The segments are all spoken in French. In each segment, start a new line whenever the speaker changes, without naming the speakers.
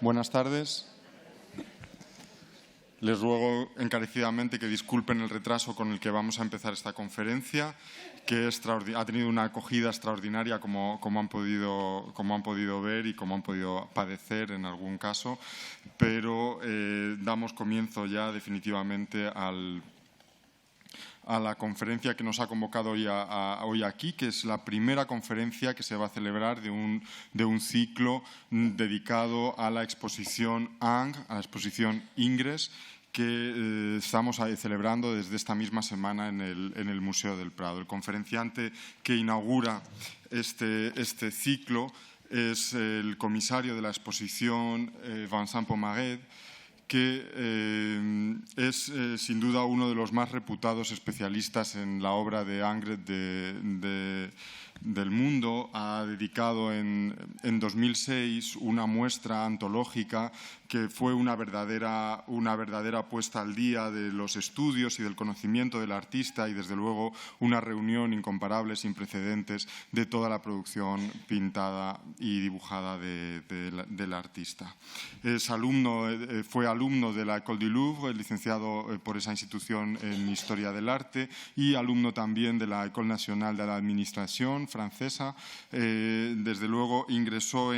Buenas tardes. Les ruego encarecidamente que disculpen el retraso con el que vamos a empezar esta conferencia, que ha tenido una acogida extraordinaria, como han podido ver y como han podido padecer en algún caso, pero damos comienzo ya definitivamente a la conferencia que nos ha convocado hoy aquí, que es la primera conferencia que se va a celebrar de un ciclo dedicado a la exposición Ingres, a la exposición Ingres, que estamos celebrando desde esta misma semana en el Museo del Prado. El conferenciante que inaugura este ciclo es el comisario de la exposición, Vincent Pomarède, que es sin duda uno de los más reputados especialistas en la obra de Ingres del mundo. Ha dedicado en 2006 una muestra antológica que fue una verdadera puesta al día de los estudios y del conocimiento del artista, y desde luego una reunión incomparable, sin precedentes, de toda la producción pintada y dibujada del artista. Fue alumno de la École du Louvre, licenciado por esa institución en Historia del Arte, y alumno también de la École Nationale de l'Administration francesa. Desde luego ingresó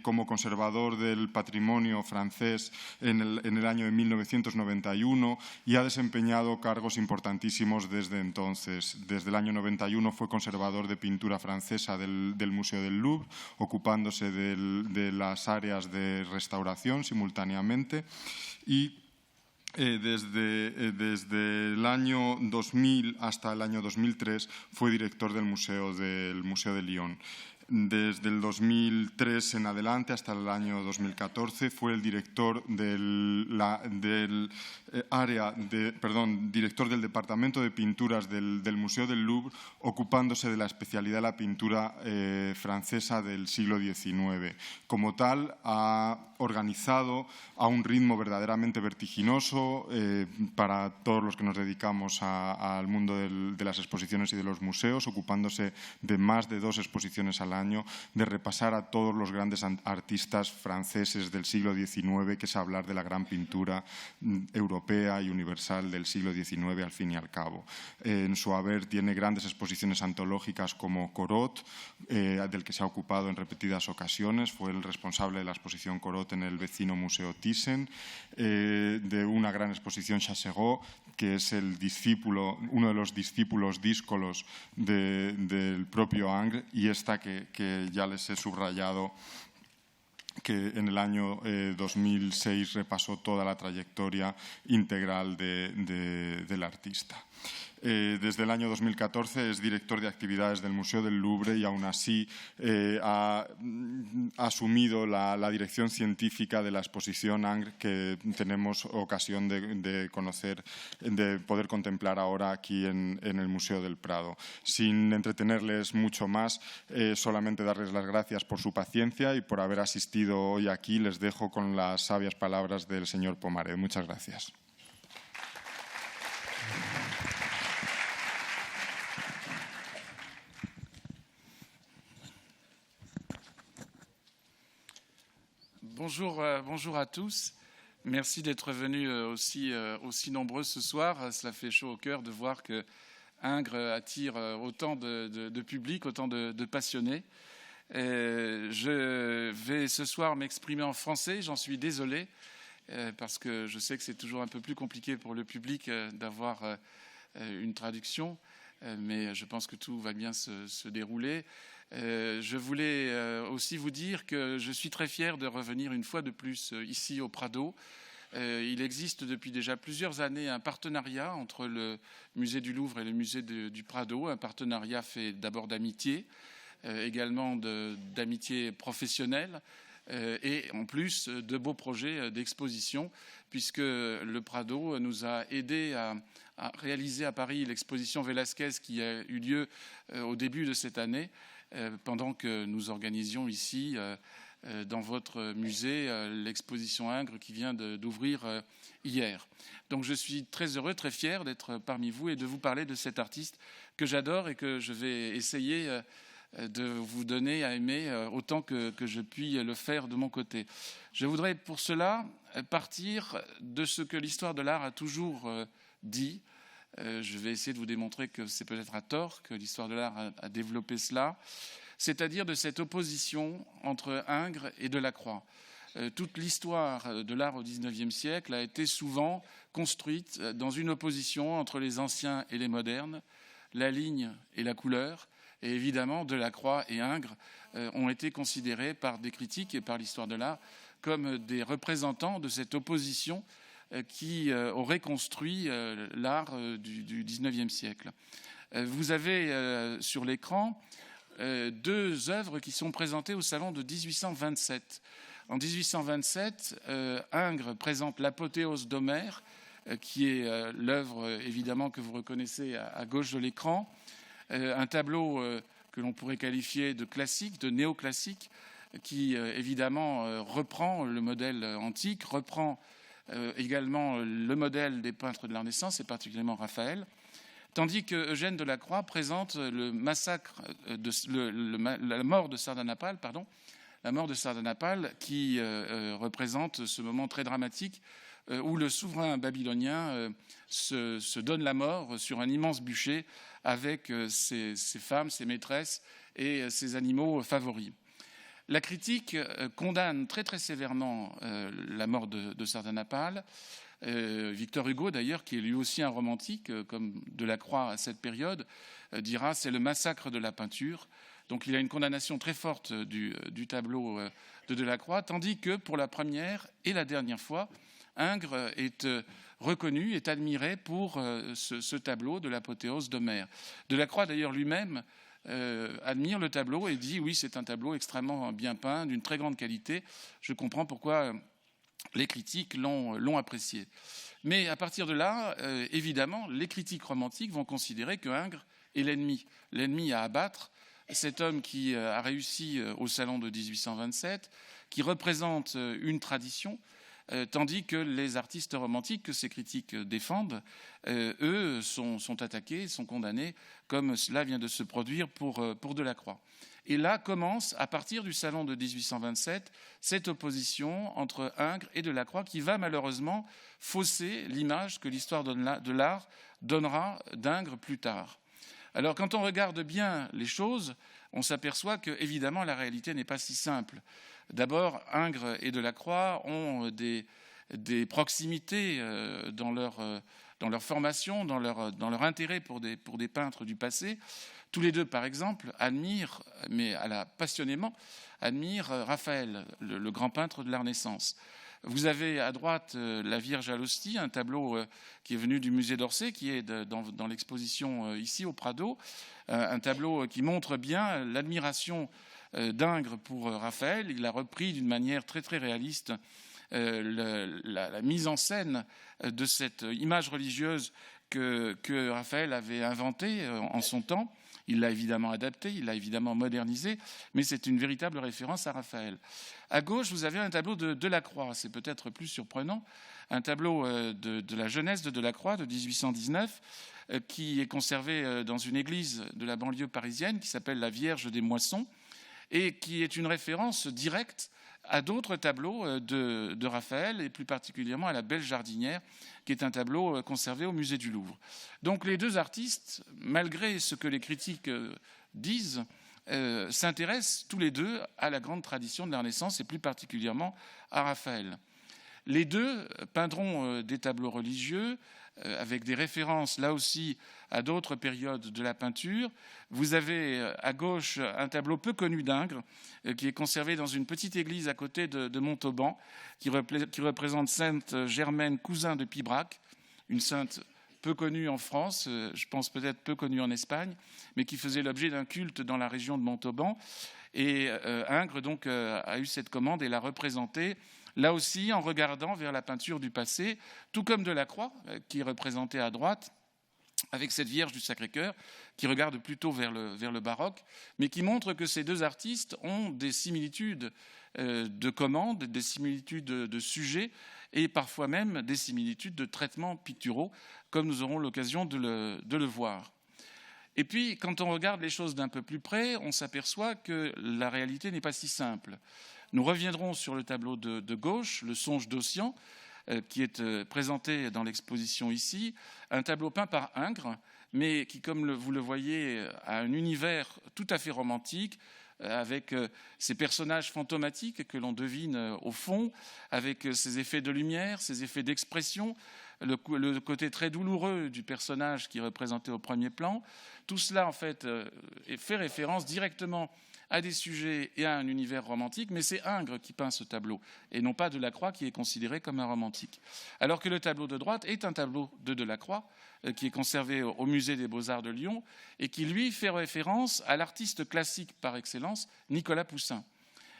como conservador del patrimonio francés en el año de 1991 y ha desempeñado cargos importantísimos desde entonces. Desde el año 91 fue conservador de pintura francesa del Museo del Louvre, ocupándose de las áreas de restauración simultáneamente, y desde el año 2000 hasta el año 2003 fue director del Museo de Lyon. Desde el 2003 en adelante hasta el año 2014 fue el director director del Departamento de Pinturas del Museo del Louvre, ocupándose de la especialidad de la pintura francesa del siglo XIX. Como tal, ha organizado a un ritmo verdaderamente vertiginoso para todos los que nos dedicamos al mundo de las exposiciones y de los museos, ocupándose de más de 2 exposiciones al año, de repasar a todos los grandes artistas franceses del siglo XIX, que es hablar de la gran pintura europea y universal del siglo XIX al fin y al cabo. En su haber tiene grandes exposiciones antológicas como Corot, del que se ha ocupado en repetidas ocasiones, fue el responsable de la exposición Corot en el vecino Museo Thyssen, de una gran exposición Chassaireau, que es uno de los discípulos díscolos del propio Ingres, y esta que ya les he subrayado, que en el año 2006 repasó toda la trayectoria integral del artista. Desde el año 2014 es director de actividades del Museo del Louvre y aún así ha asumido la dirección científica de la exposición Ingres, que tenemos ocasión de conocer, de poder contemplar ahora aquí en el Museo del Prado. Sin entretenerles mucho más, solamente darles las gracias por su paciencia y por haber asistido hoy aquí. Les dejo con las sabias palabras del señor Pomarède. Muchas gracias.
Bonjour à tous. Merci d'être venus aussi nombreux ce soir. Cela fait chaud au cœur de voir que Ingres attire autant de public, autant de passionnés. Je vais ce soir m'exprimer en français, j'en suis désolé, parce que je sais que c'est toujours un peu plus compliqué pour le public d'avoir une traduction, mais je pense que tout va bien se dérouler. Je voulais aussi vous dire que je suis très fier de revenir une fois de plus ici au Prado. Il existe depuis déjà plusieurs années un partenariat entre le musée du Louvre et le musée du Prado, un partenariat fait d'abord d'amitié, également d'amitié professionnelle, et en plus de beaux projets d'exposition, puisque le Prado nous a aidés à réaliser à Paris l'exposition Velázquez qui a eu lieu au début de cette année, pendant que nous organisions ici, dans votre musée, l'exposition Ingres qui vient d'ouvrir hier. Donc je suis très heureux, très fier d'être parmi vous et de vous parler de cet artiste que j'adore et que je vais essayer de vous donner à aimer autant que je puis le faire de mon côté. Je voudrais pour cela partir de ce que l'histoire de l'art a toujours dit. Je vais essayer de vous démontrer que c'est peut-être à tort que l'histoire de l'art a développé cela, c'est-à-dire de cette opposition entre Ingres et Delacroix. Toute l'histoire de l'art au XIXe siècle a été souvent construite dans une opposition entre les anciens et les modernes, la ligne et la couleur. Et évidemment, Delacroix et Ingres ont été considérés par des critiques et par l'histoire de l'art comme des représentants de cette opposition qui aurait construit l'art du XIXe siècle. Vous avez sur l'écran deux œuvres qui sont présentées au salon de 1827. En 1827, Ingres présente l'apothéose d'Homère, qui est l'œuvre évidemment que vous reconnaissez à gauche de l'écran, un tableau que l'on pourrait qualifier de classique, de néoclassique, qui évidemment reprend le modèle antique, reprend également le modèle des peintres de la Renaissance, et particulièrement Raphaël, tandis que Eugène Delacroix présente le massacre, la mort de Sardanapale, la mort de Sardanapale, qui représente ce moment très dramatique où le souverain babylonien se donne la mort sur un immense bûcher avec ses femmes, ses maîtresses et ses animaux favoris. La critique condamne très très sévèrement la mort de Sardanapale. Victor Hugo, d'ailleurs, qui est lui aussi un romantique, comme Delacroix à cette période, dira « c'est le massacre de la peinture ». Donc il y a une condamnation très forte du tableau de Delacroix, tandis que pour la première et la dernière fois, Ingres est reconnu, est admiré pour ce tableau de l'apothéose d'Homère. Delacroix, d'ailleurs, lui-même admire le tableau et dit « oui, c'est un tableau extrêmement bien peint, d'une très grande qualité. Je comprends pourquoi les critiques l'ont apprécié ». Mais à partir de là, évidemment, les critiques romantiques vont considérer que Ingres est l'ennemi à abattre, cet homme qui a réussi au salon de 1827, qui représente une tradition, tandis que les artistes romantiques que ces critiques défendent, eux, sont attaqués, sont condamnés, comme cela vient de se produire pour Delacroix. Et là commence, à partir du salon de 1827, cette opposition entre Ingres et Delacroix qui va malheureusement fausser l'image que l'histoire de l'art donnera d'Ingres plus tard. Alors, quand on regarde bien les choses, on s'aperçoit que, évidemment, la réalité n'est pas si simple. D'abord, Ingres et Delacroix ont des proximités dans leur formation, dans leur intérêt pour des peintres du passé. Tous les deux, par exemple, admirent, mais passionnément, Raphaël, le grand peintre de la Renaissance. Vous avez à droite la Vierge à l'hostie, un tableau qui est venu du musée d'Orsay, qui est dans l'exposition ici au Prado, un tableau qui montre bien l'admiration d'Ingres pour Raphaël. Il a repris d'une manière très très réaliste la mise en scène de cette image religieuse que Raphaël avait inventée en son temps. Il l'a évidemment adapté, il l'a évidemment modernisé, mais c'est une véritable référence à Raphaël. À gauche, vous avez un tableau de Delacroix, c'est peut-être plus surprenant, un tableau de la jeunesse de Delacroix de 1819, qui est conservé dans une église de la banlieue parisienne qui s'appelle la Vierge des Moissons, et qui est une référence directe à d'autres tableaux de Raphaël, et plus particulièrement à la Belle Jardinière, qui est un tableau conservé au musée du Louvre. Donc les deux artistes, malgré ce que les critiques disent, s'intéressent tous les deux à la grande tradition de la Renaissance, et plus particulièrement à Raphaël. Les deux peindront des tableaux religieux, avec des références, là aussi, à d'autres périodes de la peinture. Vous avez à gauche un tableau peu connu d'Ingres, qui est conservé dans une petite église à côté de Montauban, qui représente Sainte Germaine, cousin de Pibrac, une sainte peu connue en France, je pense peut-être peu connue en Espagne, mais qui faisait l'objet d'un culte dans la région de Montauban. Et Ingres donc a eu cette commande et l'a représentée, là aussi en regardant vers la peinture du passé, tout comme Delacroix, qui est représenté à droite, avec cette Vierge du Sacré-Cœur, qui regarde plutôt vers le baroque, mais qui montre que ces deux artistes ont des similitudes de commandes, des similitudes de sujets, et parfois même des similitudes de traitements picturaux, comme nous aurons l'occasion de le voir. Et puis, quand on regarde les choses d'un peu plus près, on s'aperçoit que la réalité n'est pas si simple. Nous reviendrons sur le tableau de gauche, le Songe d'Ossian, qui est présenté dans l'exposition ici, un tableau peint par Ingres, mais qui, comme vous le voyez, a un univers tout à fait romantique, avec ces personnages fantomatiques que l'on devine au fond, avec ces effets de lumière, ces effets d'expression, le côté très douloureux du personnage qui est représenté au premier plan. Tout cela, en fait, fait référence directement à des sujets et à un univers romantique, mais c'est Ingres qui peint ce tableau, et non pas Delacroix qui est considéré comme un romantique. Alors que le tableau de droite est un tableau de Delacroix, qui est conservé au Musée des Beaux-Arts de Lyon, et qui, lui, fait référence à l'artiste classique par excellence, Nicolas Poussin.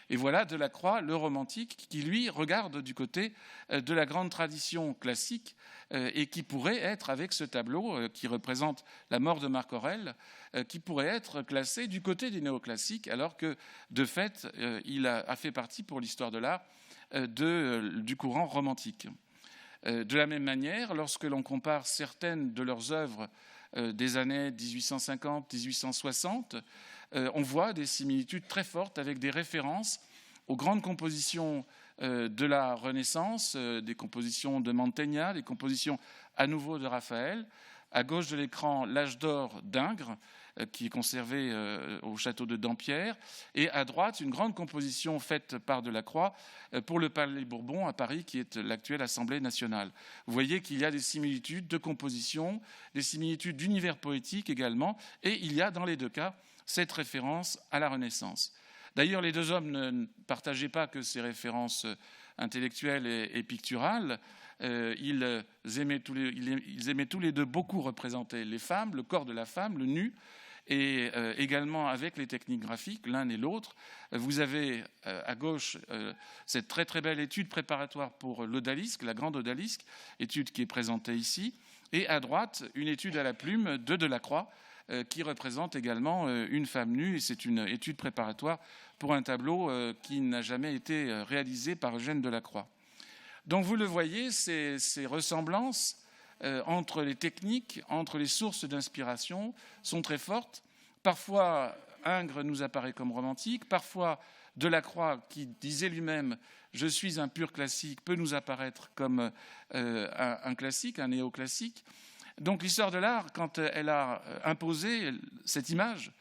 Et voilà Delacroix, le romantique, qui, lui, regarde du côté de la grande tradition classique et qui pourrait être, avec ce tableau qui représente la mort de Marc Aurèle, qui pourrait être classé du côté des néoclassiques, alors que, de fait, il a fait partie, pour l'histoire de l'art, du courant romantique. De la même manière, lorsque l'on compare certaines de leurs œuvres des années 1850-1860, on voit des similitudes très fortes avec des références aux grandes compositions de la Renaissance, des compositions de Mantegna, des compositions à nouveau de Raphaël. À gauche de l'écran, l'âge d'or d'Ingres, qui est conservé au château de Dampierre, et à droite, une grande composition faite par Delacroix pour le Palais Bourbon à Paris, qui est l'actuelle Assemblée nationale. Vous voyez qu'il y a des similitudes de composition, des similitudes d'univers poétique également, et il y a dans les deux cas cette référence à la Renaissance. D'ailleurs, les deux hommes ne partageaient pas que ces références intellectuelles et picturales. Ils aimaient tous les deux beaucoup représenter les femmes, le corps de la femme, le nu, et également avec les techniques graphiques, l'un et l'autre. Vous avez à gauche cette très très belle étude préparatoire pour l'odalisque, la grande odalisque, étude qui est présentée ici, et à droite, une étude à la plume de Delacroix, qui représente également une femme nue, et c'est une étude préparatoire pour un tableau qui n'a jamais été réalisé par Eugène Delacroix. Donc vous le voyez, ces ressemblances entre les techniques, entre les sources d'inspiration sont très fortes. Parfois, Ingres nous apparaît comme romantique, parfois Delacroix, qui disait lui-même « je suis un pur classique », peut nous apparaître comme un classique, un néoclassique. Donc l'histoire de l'art, quand elle a imposé cette image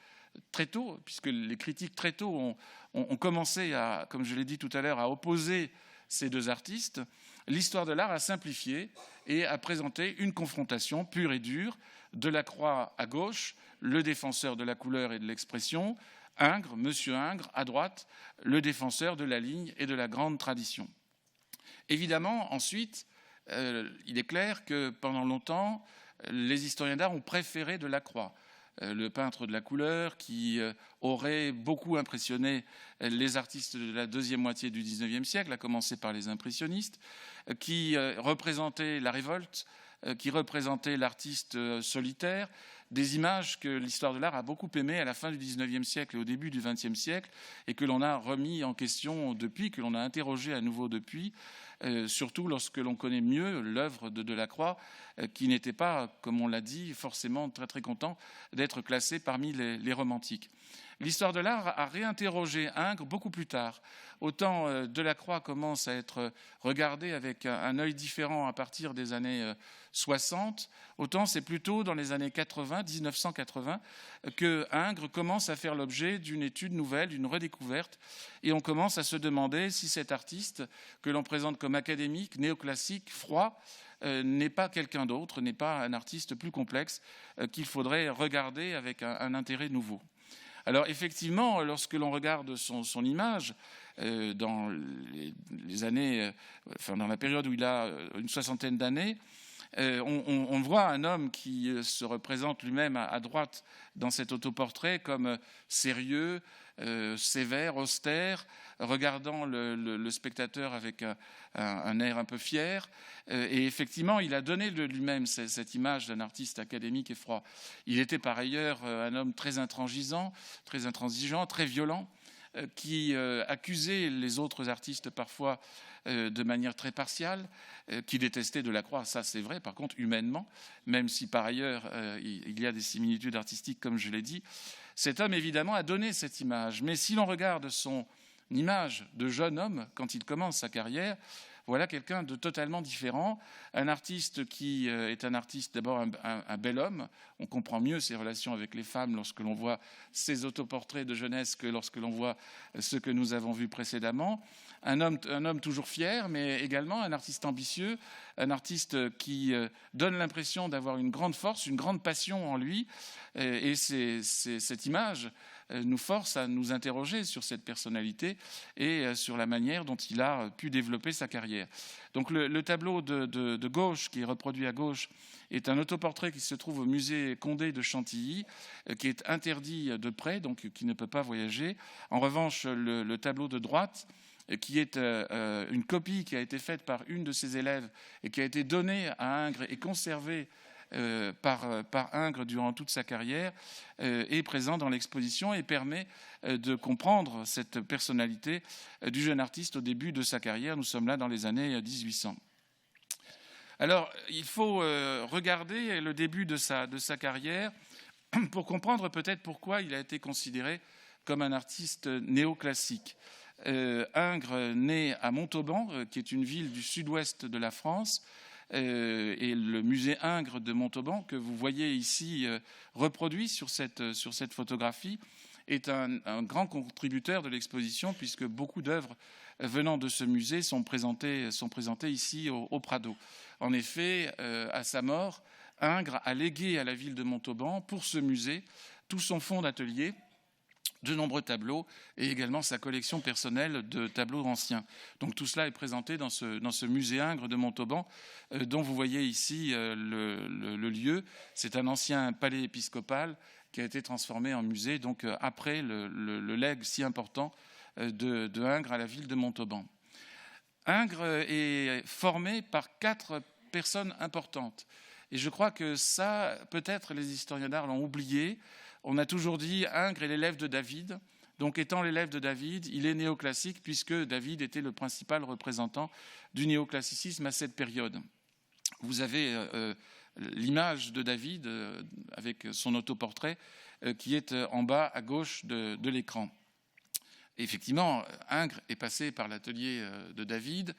très tôt, puisque les critiques très tôt ont commencé à, comme je l'ai dit tout à l'heure, à opposer ces deux artistes, l'histoire de l'art a simplifié et a présenté une confrontation pure et dure. Delacroix à gauche, le défenseur de la couleur et de l'expression, Ingres, Monsieur Ingres, à droite, le défenseur de la ligne et de la grande tradition. Évidemment, ensuite, il est clair que pendant longtemps, les historiens d'art ont préféré Delacroix, le peintre de la couleur qui aurait beaucoup impressionné les artistes de la deuxième moitié du XIXe siècle, à commencer par les impressionnistes, qui représentait la révolte, qui représentait l'artiste solitaire, des images que l'histoire de l'art a beaucoup aimées à la fin du XIXe siècle et au début du XXe siècle, et que l'on a remis en question depuis, que l'on a interrogé à nouveau depuis, surtout lorsque l'on connaît mieux l'œuvre de Delacroix, qui n'était pas, comme on l'a dit, forcément très très content d'être classé parmi les romantiques. L'histoire de l'art a réinterrogé Ingres beaucoup plus tard. Autant Delacroix commence à être regardé avec un œil différent à partir des années 60, autant c'est plutôt dans les années 80, 1980, que Ingres commence à faire l'objet d'une étude nouvelle, d'une redécouverte, et on commence à se demander si cet artiste, que l'on présente comme académique, néoclassique, froid, n'est pas quelqu'un d'autre, n'est pas un artiste plus complexe qu'il faudrait regarder avec un intérêt nouveau. Alors effectivement, lorsque l'on regarde son image, dans les années, dans la période où il a une soixantaine d'années, on voit un homme qui se représente lui-même à droite dans cet autoportrait comme sérieux, sévère, austère, regardant le spectateur avec un air un peu fier. Et effectivement, il a donné de lui-même cette image d'un artiste académique et froid. Il était par ailleurs un homme très intransigeant, très violent, qui accusait les autres artistes parfois de manière très partiale, qui détestait Delacroix, ça c'est vrai, par contre humainement, même si par ailleurs il y a des similitudes artistiques comme je l'ai dit, cet homme évidemment a donné cette image. Mais si l'on regarde son image de jeune homme quand il commence sa carrière, voilà quelqu'un de totalement différent, un artiste qui est un artiste d'abord un bel homme. On comprend mieux ses relations avec les femmes lorsque l'on voit ses autoportraits de jeunesse que lorsque l'on voit ce que nous avons vu précédemment. Un homme toujours fier, mais également un artiste ambitieux, un artiste qui donne l'impression d'avoir une grande force, une grande passion en lui. Et cette image nous force à nous interroger sur cette personnalité et sur la manière dont il a pu développer sa carrière. Donc le tableau de gauche, qui est reproduit à gauche, est un autoportrait qui se trouve au musée Condé de Chantilly, qui est interdit de près, donc qui ne peut pas voyager. En revanche, le tableau de droite, qui est une copie qui a été faite par une de ses élèves et qui a été donnée à Ingres et conservée par Ingres durant toute sa carrière, est présent dans l'exposition et permet de comprendre cette personnalité du jeune artiste au début de sa carrière. Nous sommes là dans les années 1800. Alors, il faut regarder le début de sa carrière pour comprendre peut-être pourquoi il a été considéré comme un artiste néoclassique. Ingres naît à Montauban, qui est une ville du sud-ouest de la France, et le musée Ingres de Montauban, que vous voyez ici reproduit sur cette photographie, est un grand contributeur de l'exposition, puisque beaucoup d'œuvres venant de ce musée sont présentées ici au Prado. En effet, à sa mort, Ingres a légué à la ville de Montauban, pour ce musée, tout son fonds d'atelier, de nombreux tableaux et également sa collection personnelle de tableaux anciens. Donc tout cela est présenté dans ce musée Ingres de Montauban, dont vous voyez ici le lieu. C'est un ancien palais épiscopal qui a été transformé en musée, donc après le legs si important de Ingres à la ville de Montauban. Ingres est formé par 4 personnes importantes. Et je crois que ça, peut-être les historiens d'art l'ont oublié. On a toujours dit Ingres est l'élève de David. Donc étant l'élève de David, il est néoclassique puisque David était le principal représentant du néoclassicisme à cette période. Vous avez l'image de David avec son autoportrait qui est en bas à gauche de l'écran. Effectivement, Ingres est passé par l'atelier de David,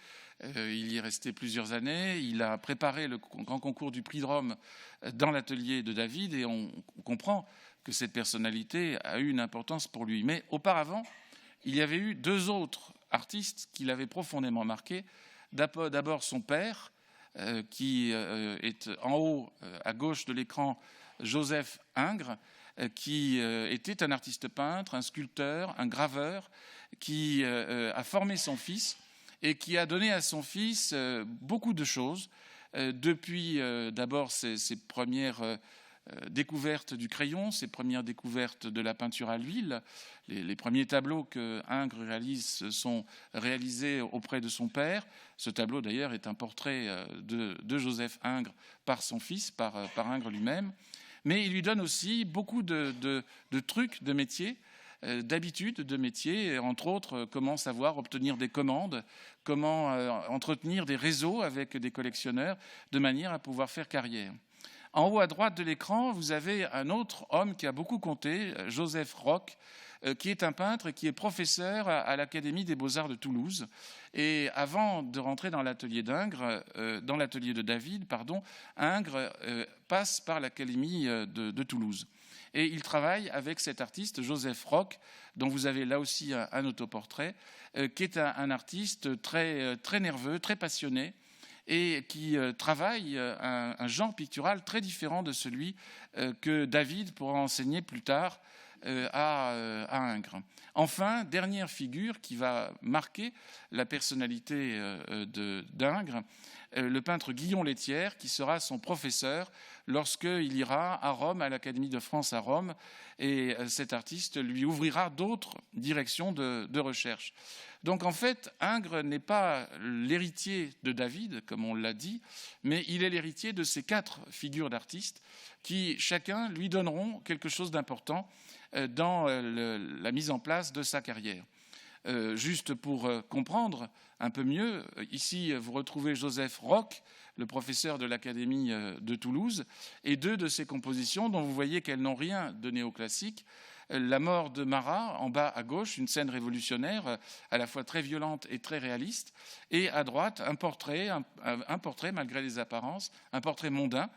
il y est resté plusieurs années, il a préparé le grand concours du prix de Rome dans l'atelier de David et on comprend que cette personnalité a eu une importance pour lui. Mais auparavant, il y avait eu 2 autres artistes qui l'avaient profondément marqué. D'abord son père, qui est en haut à gauche de l'écran, Joseph Ingres, qui était un artiste peintre, un sculpteur, un graveur, qui a formé son fils et qui a donné à son fils beaucoup de choses, depuis d'abord ses premières découvertes du crayon, ses premières découvertes de la peinture à l'huile. Les premiers tableaux que Ingres réalise sont réalisés auprès de son père. Ce tableau d'ailleurs est un portrait de Joseph Ingres par son fils, par Ingres lui-même. Mais il lui donne aussi beaucoup de trucs de métier, d'habitudes de métier, entre autres comment savoir obtenir des commandes, comment entretenir des réseaux avec des collectionneurs de manière à pouvoir faire carrière. En haut à droite de l'écran, vous avez un autre homme qui a beaucoup compté, Joseph Roch, qui est un peintre et qui est professeur à l'Académie des Beaux-Arts de Toulouse. Et avant de rentrer dans l'atelier d'Ingres, dans l'atelier de David, Ingres passe par l'Académie de Toulouse. Et il travaille avec cet artiste, Joseph Roch, dont vous avez là aussi un autoportrait, qui est un artiste très, très nerveux, très passionné, et qui travaille un genre pictural très différent de celui que David pourra enseigner plus tard à Ingres. Enfin, dernière figure qui va marquer la personnalité d'Ingres, le peintre Guillaume Lethière, qui sera son professeur lorsqu'il ira à Rome, à l'Académie de France à Rome, et cet artiste lui ouvrira d'autres directions de recherche. Donc en fait, Ingres n'est pas l'héritier de David, comme on l'a dit, mais il est l'héritier de ces 4 figures d'artistes qui, chacun, lui donneront quelque chose d'important dans la mise en place de sa carrière. Juste pour comprendre un peu mieux, ici vous retrouvez Joseph Roch, le professeur de l'Académie de Toulouse, et 2 de ses compositions dont vous voyez qu'elles n'ont rien de néoclassique. La mort de Marat, en bas à gauche, une scène révolutionnaire à la fois très violente et très réaliste, et à droite, un portrait malgré les apparences, un portrait mondain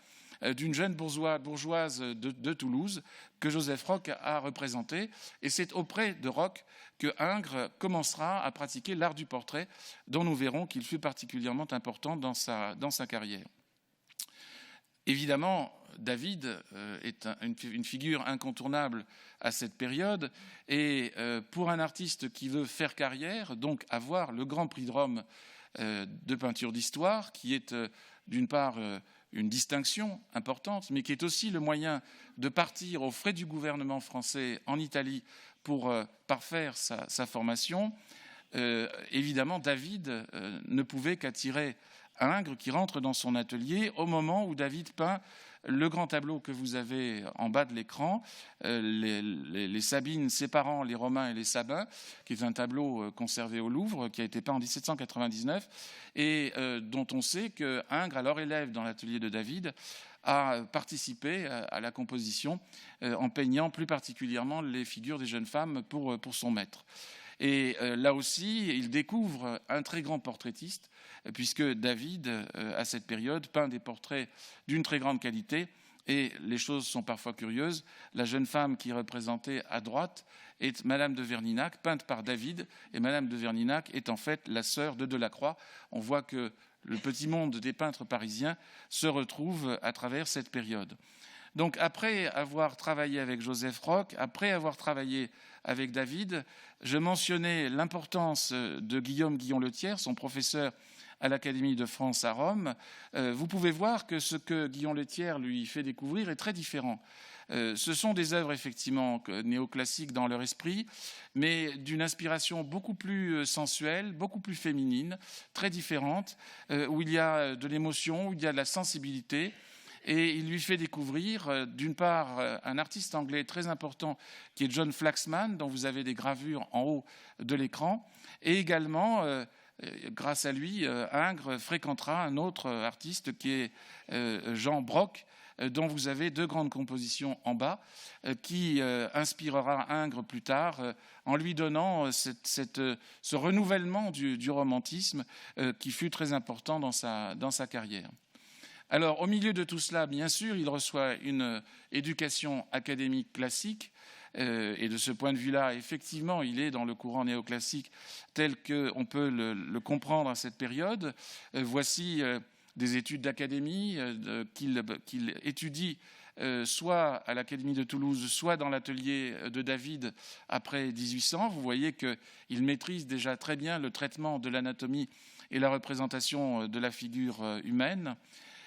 d'une jeune bourgeoise de Toulouse que Joseph Roch a représenté. Et c'est auprès de Roch que Ingres commencera à pratiquer l'art du portrait, dont nous verrons qu'il fut particulièrement important dans sa carrière. Évidemment, David est une figure incontournable à cette période, et pour un artiste qui veut faire carrière, donc avoir le Grand Prix de Rome de peinture d'histoire, qui est d'une part une distinction importante, mais qui est aussi le moyen de partir aux frais du gouvernement français en Italie pour parfaire sa formation, évidemment, David ne pouvait qu'attirer Ingres, qui rentre dans son atelier au moment où David peint le grand tableau que vous avez en bas de l'écran, les Sabines séparant les Romains et les Sabins, qui est un tableau conservé au Louvre, qui a été peint en 1799, et dont on sait que Ingres, alors élève dans l'atelier de David, a participé à la composition en peignant plus particulièrement les figures des jeunes femmes pour son maître. Et là aussi, il découvre un très grand portraitiste, puisque David, à cette période, peint des portraits d'une très grande qualité. Et les choses sont parfois curieuses. La jeune femme qui est représentée à droite est Madame de Verninac, peinte par David. Et Madame de Verninac est en fait la sœur de Delacroix. On voit que le petit monde des peintres parisiens se retrouve à travers cette période. Donc après avoir travaillé avec Joseph Roch, après avoir travaillé avec David, je mentionnais l'importance de Guillaume Guillon-Lethière, son professeur à l'Académie de France à Rome. Vous pouvez voir que ce que Guillon-Lethière lui fait découvrir est très différent. Ce sont des œuvres effectivement néoclassiques dans leur esprit, mais d'une inspiration beaucoup plus sensuelle, beaucoup plus féminine, très différente, où il y a de l'émotion, où il y a de la sensibilité. Et il lui fait découvrir, d'une part, un artiste anglais très important qui est John Flaxman, dont vous avez des gravures en haut de l'écran, et également, grâce à lui, Ingres fréquentera un autre artiste qui est Jean Brock, dont vous avez 2 grandes compositions en bas, qui inspirera Ingres plus tard, en lui donnant ce renouvellement du romantisme qui fut très important dans sa carrière. Alors, au milieu de tout cela, bien sûr, il reçoit une éducation académique classique, et de ce point de vue-là, effectivement, il est dans le courant néoclassique tel qu'on peut le comprendre à cette période. Voici des études d'académie qu'il étudie soit à l'Académie de Toulouse, soit dans l'atelier de David après 1800. Vous voyez qu'il maîtrise déjà très bien le traitement de l'anatomie et la représentation de la figure humaine.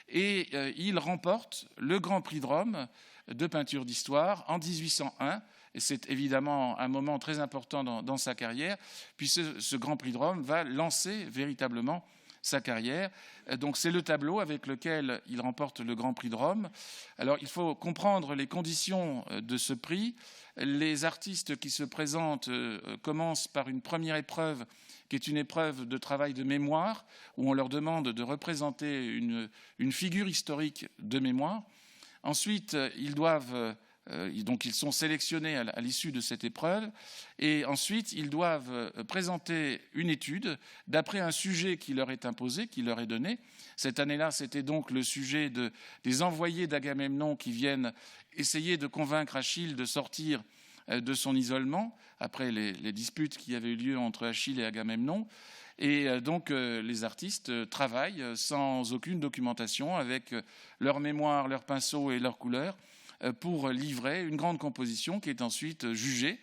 Et il remporte le Grand Prix de Rome de peinture d'histoire en 1801. Et c'est évidemment un moment très important dans sa carrière, puisque ce Grand Prix de Rome va lancer véritablement sa carrière. Donc c'est le tableau avec lequel il remporte le Grand Prix de Rome. Alors il faut comprendre les conditions de ce prix. Les artistes qui se présentent commencent par une première épreuve qui est une épreuve de travail de mémoire, où on leur demande de représenter une figure historique de mémoire. Ensuite, ils sont sélectionnés à l'issue de cette épreuve, et ensuite, ils doivent présenter une étude d'après un sujet qui leur est imposé, qui leur est donné. Cette année-là, c'était donc le sujet des envoyés d'Agamemnon qui viennent essayer de convaincre Achille de sortir de son isolement, après les disputes qui avaient eu lieu entre Achille et Agamemnon. Et donc les artistes travaillent sans aucune documentation, avec leur mémoire, leur pinceau et leurs couleurs, pour livrer une grande composition qui est ensuite jugée,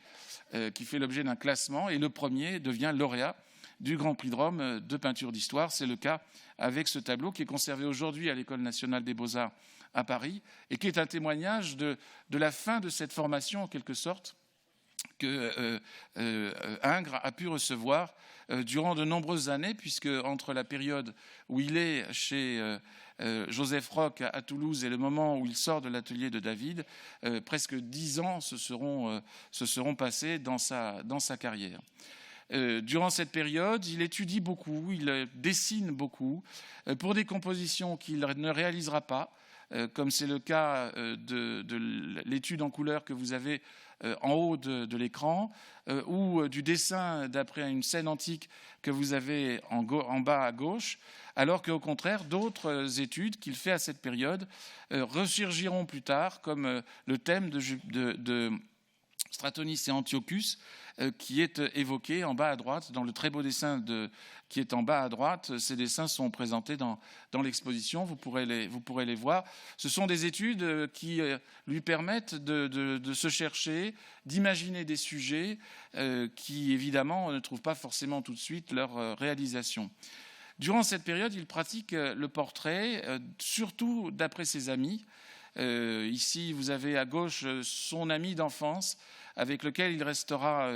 qui fait l'objet d'un classement, et le premier devient lauréat du Grand Prix de Rome de peinture d'histoire. C'est le cas avec ce tableau qui est conservé aujourd'hui à l'École nationale des beaux-arts à Paris et qui est un témoignage de la fin de cette formation en quelque sorte que Ingres a pu recevoir durant de nombreuses années, puisque entre la période où il est chez Joseph Roch à Toulouse et le moment où il sort de l'atelier de David, presque 10 ans se seront passés dans sa carrière. Durant cette période, il étudie beaucoup, il dessine beaucoup, pour des compositions qu'il ne réalisera pas, comme c'est le cas de l'étude en couleur que vous avez en haut de l'écran, ou du dessin d'après une scène antique que vous avez en bas à gauche, alors qu'au contraire, d'autres études qu'il fait à cette période ressurgiront plus tard, comme le thème de Stratonis et Antiochus, qui est évoqué en bas à droite, dans le très beau dessin qui est en bas à droite. Ces dessins sont présentés dans l'exposition, vous pourrez les voir. Ce sont des études qui lui permettent de se chercher, d'imaginer des sujets qui, évidemment, ne trouvent pas forcément tout de suite leur réalisation. Durant cette période, il pratique le portrait, surtout d'après ses amis. Ici, vous avez à gauche son ami d'enfance, avec lequel il restera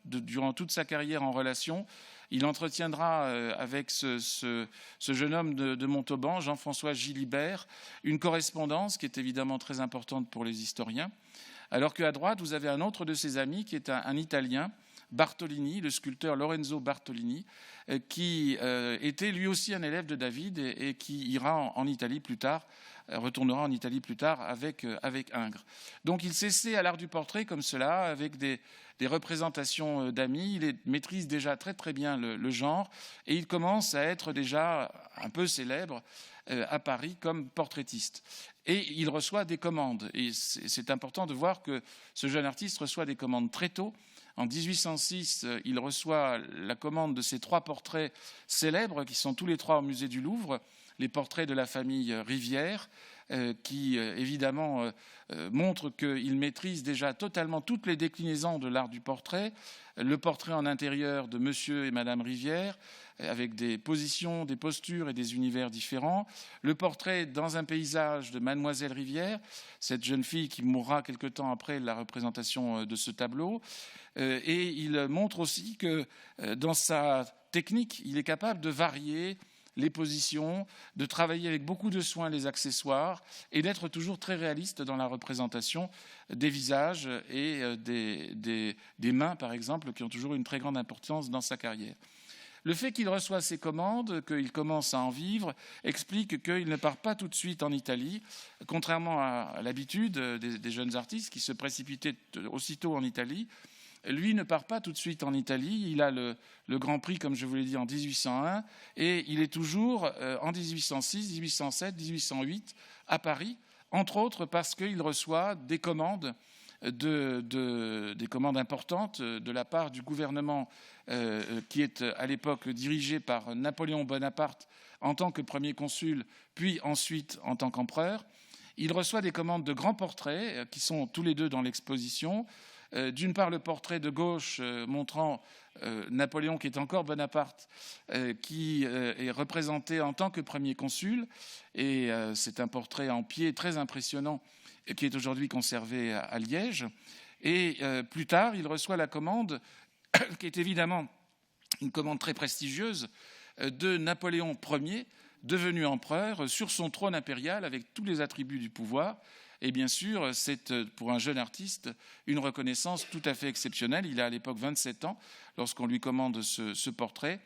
durant toute sa carrière en relation. Il entretiendra avec ce jeune homme de Montauban, Jean-François Gilibert, une correspondance qui est évidemment très importante pour les historiens. Alors qu'à droite, vous avez un autre de ses amis qui est un Italien, Bartolini, le sculpteur Lorenzo Bartolini, qui était lui aussi un élève de David et qui ira en Italie plus tard, retournera en Italie plus tard avec Ingres. Donc il s'essaie à l'art du portrait comme cela, avec des représentations d'amis. Il maîtrise déjà très très bien le genre et il commence à être déjà un peu célèbre à Paris comme portraitiste. Et il reçoit des commandes. Et c'est important de voir que ce jeune artiste reçoit des commandes très tôt. En 1806, il reçoit la commande de ces 3 portraits célèbres qui sont tous les 3 au musée du Louvre, les portraits de la famille Rivière, qui évidemment montrent qu'il maîtrise déjà totalement toutes les déclinaisons de l'art du portrait. Le portrait en intérieur de Monsieur et Madame Rivière, avec des positions, des postures et des univers différents. Le portrait dans un paysage de Mademoiselle Rivière, cette jeune fille qui mourra quelque temps après la représentation de ce tableau. Et il montre aussi que dans sa technique, il est capable de varier les positions, de travailler avec beaucoup de soin les accessoires et d'être toujours très réaliste dans la représentation des visages et des mains, par exemple, qui ont toujours une très grande importance dans sa carrière. Le fait qu'il reçoit ces commandes, qu'il commence à en vivre, explique qu'il ne part pas tout de suite en Italie, contrairement à l'habitude des jeunes artistes qui se précipitaient aussitôt en Italie. Lui ne part pas tout de suite en Italie, il a le Grand Prix, comme je vous l'ai dit, en 1801, et il est toujours en 1806, 1807, 1808 à Paris, entre autres parce qu'il reçoit des commandes, des commandes importantes de la part du gouvernement qui est à l'époque dirigé par Napoléon Bonaparte en tant que premier consul, puis ensuite en tant qu'empereur. Il reçoit des commandes de grands portraits qui sont tous les deux dans l'exposition. D'une part, le portrait de gauche montrant Napoléon, qui est encore Bonaparte, qui est représenté en tant que premier consul. Et c'est un portrait en pied très impressionnant qui est aujourd'hui conservé à Liège. Et plus tard, il reçoit la commande, qui est évidemment une commande très prestigieuse, de Napoléon Ier, devenu empereur, sur son trône impérial avec tous les attributs du pouvoir. Et bien sûr, c'est pour un jeune artiste une reconnaissance tout à fait exceptionnelle. Il a à l'époque 27 ans lorsqu'on lui commande ce portrait.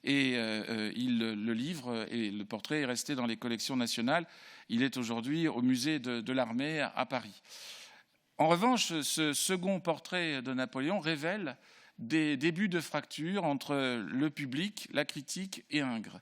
Et il le livre et le portrait est resté dans les collections nationales. Il est aujourd'hui au musée de l'armée à Paris. En revanche, ce second portrait de Napoléon révèle des débuts de fracture entre le public, la critique et Ingres.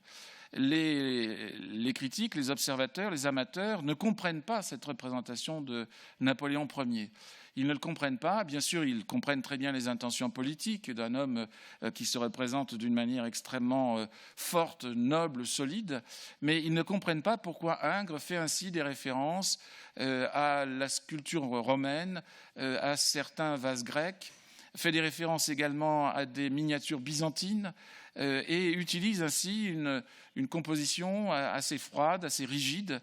Les critiques, les observateurs, les amateurs ne comprennent pas cette représentation de Napoléon Ier. Ils ne le comprennent pas. Bien sûr, ils comprennent très bien les intentions politiques d'un homme qui se représente d'une manière extrêmement forte, noble, solide, mais ils ne comprennent pas pourquoi Ingres fait ainsi des références à la sculpture romaine, à certains vases grecs, fait des références également à des miniatures byzantines, et utilise ainsi une composition assez froide, assez rigide,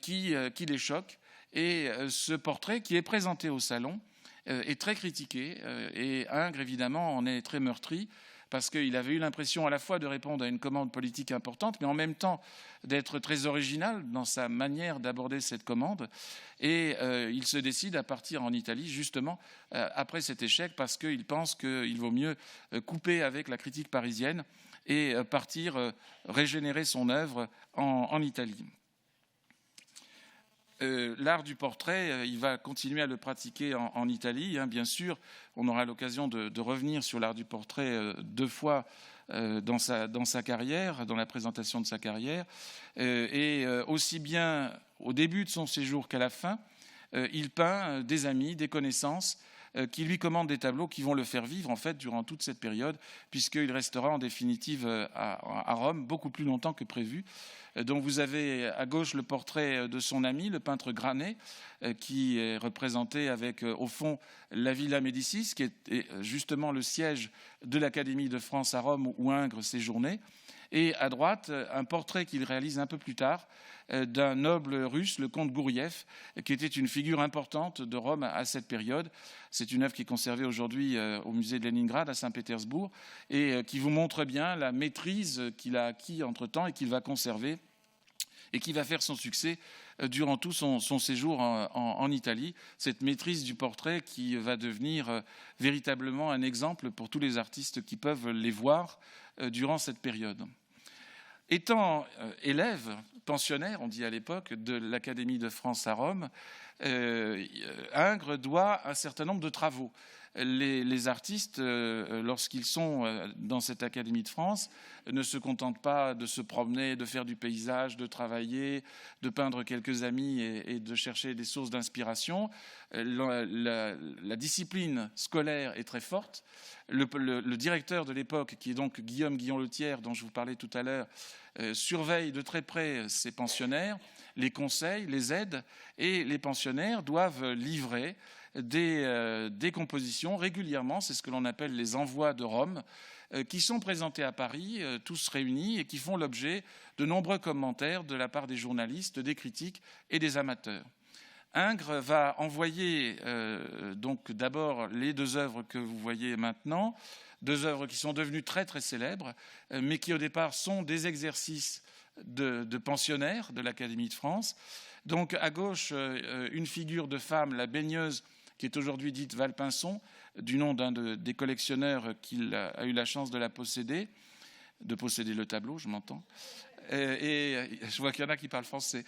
qui les choque. Et ce portrait, qui est présenté au salon, est très critiqué, et Ingres, évidemment, en est très meurtri, parce qu'il avait eu l'impression à la fois de répondre à une commande politique importante, mais en même temps d'être très original dans sa manière d'aborder cette commande. Et il se décide à partir en Italie, justement, après cet échec, parce qu'il pense qu'il vaut mieux couper avec la critique parisienne et partir régénérer son œuvre en Italie. L'art du portrait, il va continuer à le pratiquer en Italie. Bien sûr, on aura l'occasion de revenir sur l'art du portrait 2 fois dans sa carrière, dans la présentation de sa carrière. Et aussi bien au début de son séjour qu'à la fin, il peint des amis, des connaissances, qui lui commandent des tableaux qui vont le faire vivre en fait durant toute cette période, puisqu'il restera en définitive à Rome beaucoup plus longtemps que prévu. Donc vous avez à gauche le portrait de son ami, le peintre Granet, qui est représenté avec au fond la Villa Médicis, qui est justement le siège de l'Académie de France à Rome où Ingres séjournait. Et à droite, un portrait qu'il réalise un peu plus tard d'un noble russe, le comte Gouriev, qui était une figure importante de Rome à cette période. C'est une œuvre qui est conservée aujourd'hui au musée de Leningrad à Saint-Pétersbourg et qui vous montre bien la maîtrise qu'il a acquis entre-temps et qu'il va conserver et qui va faire son succès durant tout son séjour en Italie. Cette maîtrise du portrait qui va devenir véritablement un exemple pour tous les artistes qui peuvent les voir durant cette période. Étant élève, pensionnaire, on dit à l'époque, de l'Académie de France à Rome, Ingres doit un certain nombre de travaux. Les artistes, lorsqu'ils sont dans cette Académie de France, ne se contentent pas de se promener, de faire du paysage, de travailler, de peindre quelques amis et de chercher des sources d'inspiration. La discipline scolaire est très forte. Le directeur de l'époque, qui est donc Guillaume Guillon-Lethière, dont je vous parlais tout à l'heure, surveille de très près ses pensionnaires, les conseille, les aide, et les pensionnaires doivent livrer des compositions régulièrement, c'est ce que l'on appelle les envois de Rome, qui sont présentés à Paris, tous réunis, et qui font l'objet de nombreux commentaires de la part des journalistes, des critiques et des amateurs. Ingres va envoyer donc d'abord les 2 œuvres que vous voyez maintenant, 2 œuvres qui sont devenues très très célèbres, mais qui au départ sont des exercices de pensionnaires de l'Académie de France. Donc à gauche, une figure de femme, la baigneuse, qui est aujourd'hui dite Valpinson, du nom d'un des collectionneurs qui a eu la chance de posséder le tableau, je m'entends. Et je vois qu'il y en a qui parlent français.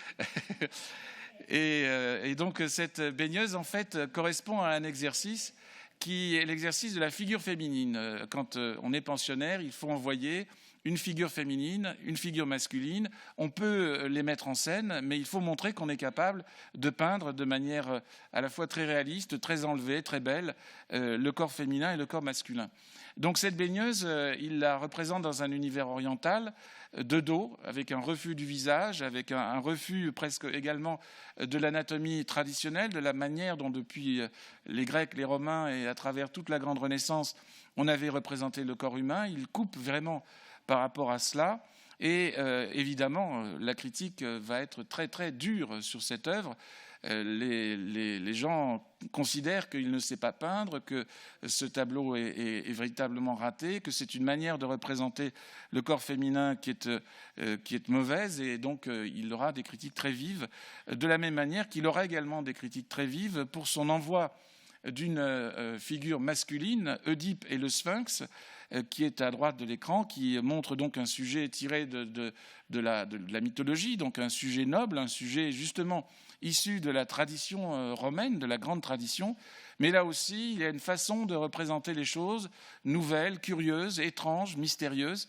Et donc cette baigneuse, en fait, correspond à un exercice qui est l'exercice de la figure féminine. Quand on est pensionnaire, il faut envoyer une figure féminine, une figure masculine. On peut les mettre en scène, mais il faut montrer qu'on est capable de peindre de manière à la fois très réaliste, très enlevée, très belle, le corps féminin et le corps masculin. Donc cette baigneuse, il la représente dans un univers oriental, de dos, avec un refus du visage, avec un refus presque également de l'anatomie traditionnelle, de la manière dont depuis les Grecs, les Romains et à travers toute la grande Renaissance, on avait représenté le corps humain. Il coupe vraiment par rapport à cela. Et évidemment, la critique va être très très dure sur cette œuvre. Les gens considèrent qu'il ne sait pas peindre, que ce tableau est véritablement raté, que c'est une manière de représenter le corps féminin qui est mauvaise, et donc il aura des critiques très vives, de la même manière qu'il aura également des critiques très vives pour son envoi d'une figure masculine, Oedipe et le Sphinx, qui est à droite de l'écran, qui montre donc un sujet tiré de la mythologie, donc un sujet noble, un sujet justement issu de la tradition romaine, de la grande tradition. Mais là aussi, il y a une façon de représenter les choses nouvelles, curieuses, étranges, mystérieuses,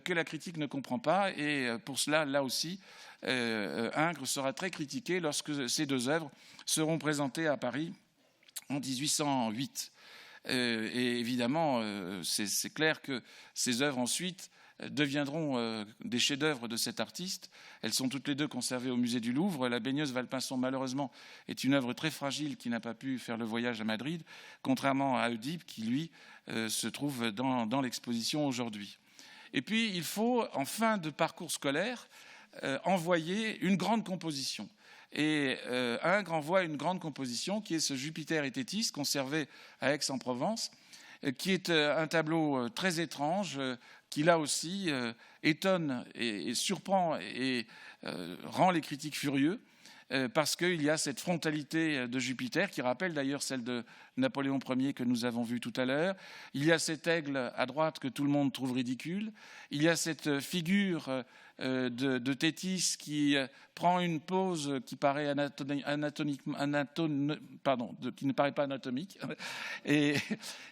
que la critique ne comprend pas. Et pour cela, là aussi, Ingres sera très critiqué lorsque ces 2 œuvres seront présentées à Paris en 1808. Et évidemment, c'est clair que ces œuvres ensuite deviendront des chefs-d'œuvre de cet artiste. Elles sont toutes les 2 conservées au musée du Louvre. La baigneuse Valpinson, malheureusement, est une œuvre très fragile qui n'a pas pu faire le voyage à Madrid, contrairement à Oedipe qui, lui, se trouve dans l'exposition aujourd'hui. Et puis, il faut, en fin de parcours scolaire, envoyer une grande composition. Et Ingres envoie une grande composition qui est ce Jupiter et Thétis, conservé à Aix-en-Provence, qui est un tableau très étrange, qui là aussi étonne et surprend et rend les critiques furieux, parce qu'il y a cette frontalité de Jupiter, qui rappelle d'ailleurs celle de Napoléon Ier que nous avons vue tout à l'heure. Il y a cet aigle à droite que tout le monde trouve ridicule. Il y a cette figure de Thétis qui prend une pose qui paraît qui ne paraît pas anatomique et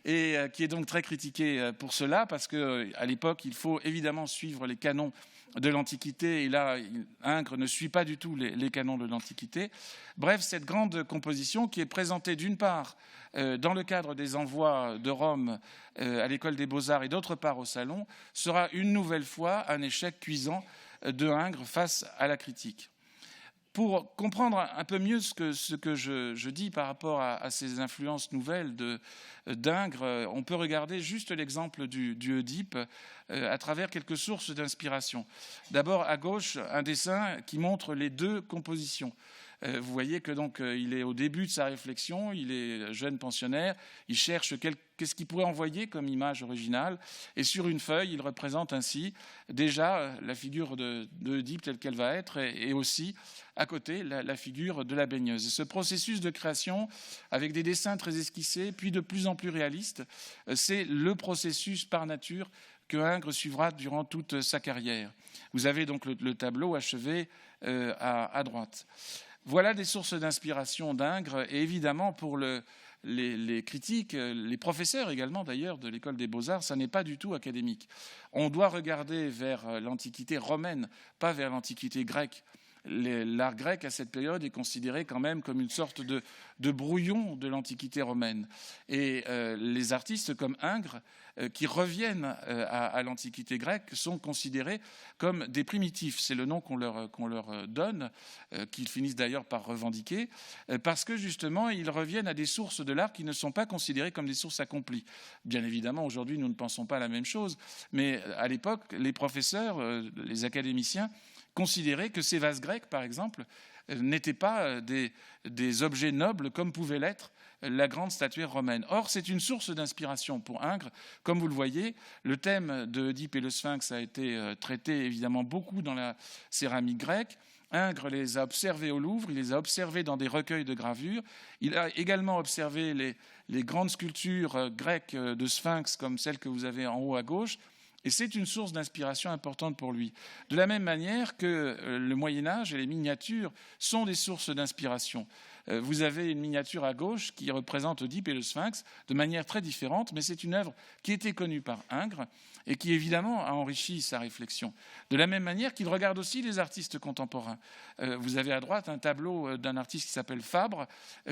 qui est donc très critiquée pour cela, parce qu'à l'époque, il faut évidemment suivre les canons de l'Antiquité, et là, Ingres ne suit pas du tout les canons de l'Antiquité. Bref, cette grande composition qui est présentée d'une part dans le cadre des envois de Rome à l'École des Beaux-Arts et d'autre part au Salon, sera une nouvelle fois un échec cuisant de Ingres face à la critique. Pour comprendre un peu mieux ce que je dis par rapport à ces influences nouvelles d'Ingres, on peut regarder juste l'exemple du Oedipe à travers quelques sources d'inspiration. D'abord, à gauche, un dessin qui montre les deux compositions. Vous voyez que donc il est au début de sa réflexion, il est jeune pensionnaire, il cherche qu'est-ce qu'il pourrait envoyer comme image originale, et sur une feuille, il représente ainsi déjà la figure d'Oedipe telle qu'elle va être, et aussi à côté la figure de la baigneuse. Et ce processus de création, avec des dessins très esquissés, puis de plus en plus réalistes, c'est le processus par nature que Ingres suivra durant toute sa carrière. Vous avez donc le tableau achevé à droite. Voilà des sources d'inspiration d'Ingres, et évidemment pour les critiques, les professeurs également d'ailleurs de l'École des Beaux-Arts, ça n'est pas du tout académique. On doit regarder vers l'Antiquité romaine, pas vers l'Antiquité grecque. L'art grec à cette période est considéré quand même comme une sorte de brouillon de l'Antiquité romaine. Et les artistes comme Ingres, qui reviennent à l'Antiquité grecque, sont considérés comme des primitifs. C'est le nom qu'on leur donne, qu'ils finissent d'ailleurs par revendiquer, parce que justement, ils reviennent à des sources de l'art qui ne sont pas considérées comme des sources accomplies. Bien évidemment, aujourd'hui, nous ne pensons pas la même chose, mais à l'époque, les professeurs, les académiciens, considéraient que ces vases grecs, par exemple, n'étaient pas des objets nobles comme pouvait l'être la grande statuaire romaine. Or, c'est une source d'inspiration pour Ingres. Comme vous le voyez, le thème de Oedipe et le Sphinx a été traité évidemment beaucoup dans la céramique grecque. Ingres les a observés au Louvre, il les a observés dans des recueils de gravures. Il a également observé les grandes sculptures grecques de Sphinx, comme celle que vous avez en haut à gauche. Et c'est une source d'inspiration importante pour lui. De la même manière que le Moyen-Âge et les miniatures sont des sources d'inspiration. Vous avez une miniature à gauche qui représente Oedipe et le Sphinx de manière très différente, mais c'est une œuvre qui était connue par Ingres et qui évidemment a enrichi sa réflexion. De la même manière qu'il regarde aussi les artistes contemporains. Vous avez à droite un tableau d'un artiste qui s'appelle Fabre,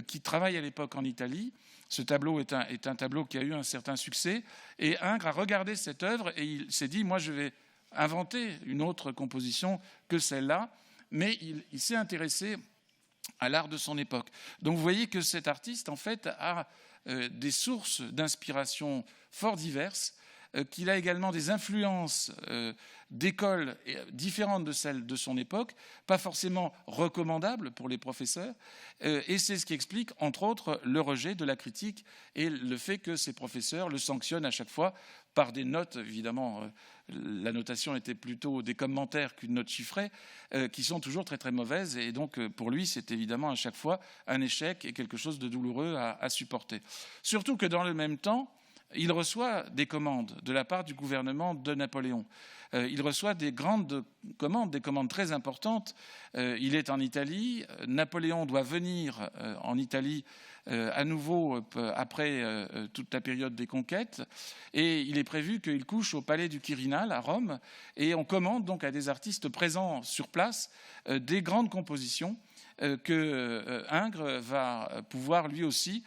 qui travaille à l'époque en Italie. Ce tableau est un tableau qui a eu un certain succès, et Ingres a regardé cette œuvre et il s'est dit « moi je vais inventer une autre composition que celle-là », mais il s'est intéressé à l'art de son époque. Donc vous voyez que cet artiste, en fait, a des sources d'inspiration fort diverses, qu'il a également des influences d'écoles différentes de celles de son époque, pas forcément recommandables pour les professeurs, et c'est ce qui explique, entre autres, le rejet de la critique et le fait que ces professeurs le sanctionnent à chaque fois par des notes, évidemment, la notation était plutôt des commentaires qu'une note chiffrée, qui sont toujours très très mauvaises, et donc pour lui c'est évidemment à chaque fois un échec et quelque chose de douloureux à supporter. Surtout que dans le même temps, il reçoit des commandes de la part du gouvernement de Napoléon. Il reçoit des grandes commandes, des commandes très importantes. Il est en Italie. Napoléon doit venir en Italie à nouveau après toute la période des conquêtes. Et il est prévu qu'il couche au palais du Quirinal à Rome. Et on commande donc à des artistes présents sur place des grandes compositions que Ingres va pouvoir lui aussi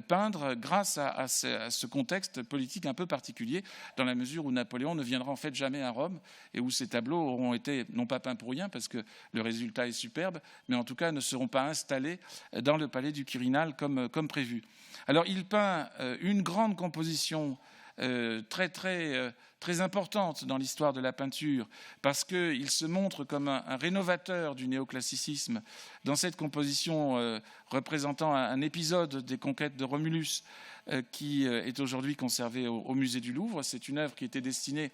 peindre grâce à ce contexte politique un peu particulier, dans la mesure où Napoléon ne viendra en fait jamais à Rome et où ces tableaux auront été, non pas peints pour rien, parce que le résultat est superbe, mais en tout cas ne seront pas installés dans le palais du Quirinal comme prévu. Alors il peint une grande composition très importante dans l'histoire de la peinture, parce qu'il se montre comme un rénovateur du néoclassicisme dans cette composition représentant un épisode des conquêtes de Romulus qui est aujourd'hui conservé au musée du Louvre. C'est une œuvre qui était destinée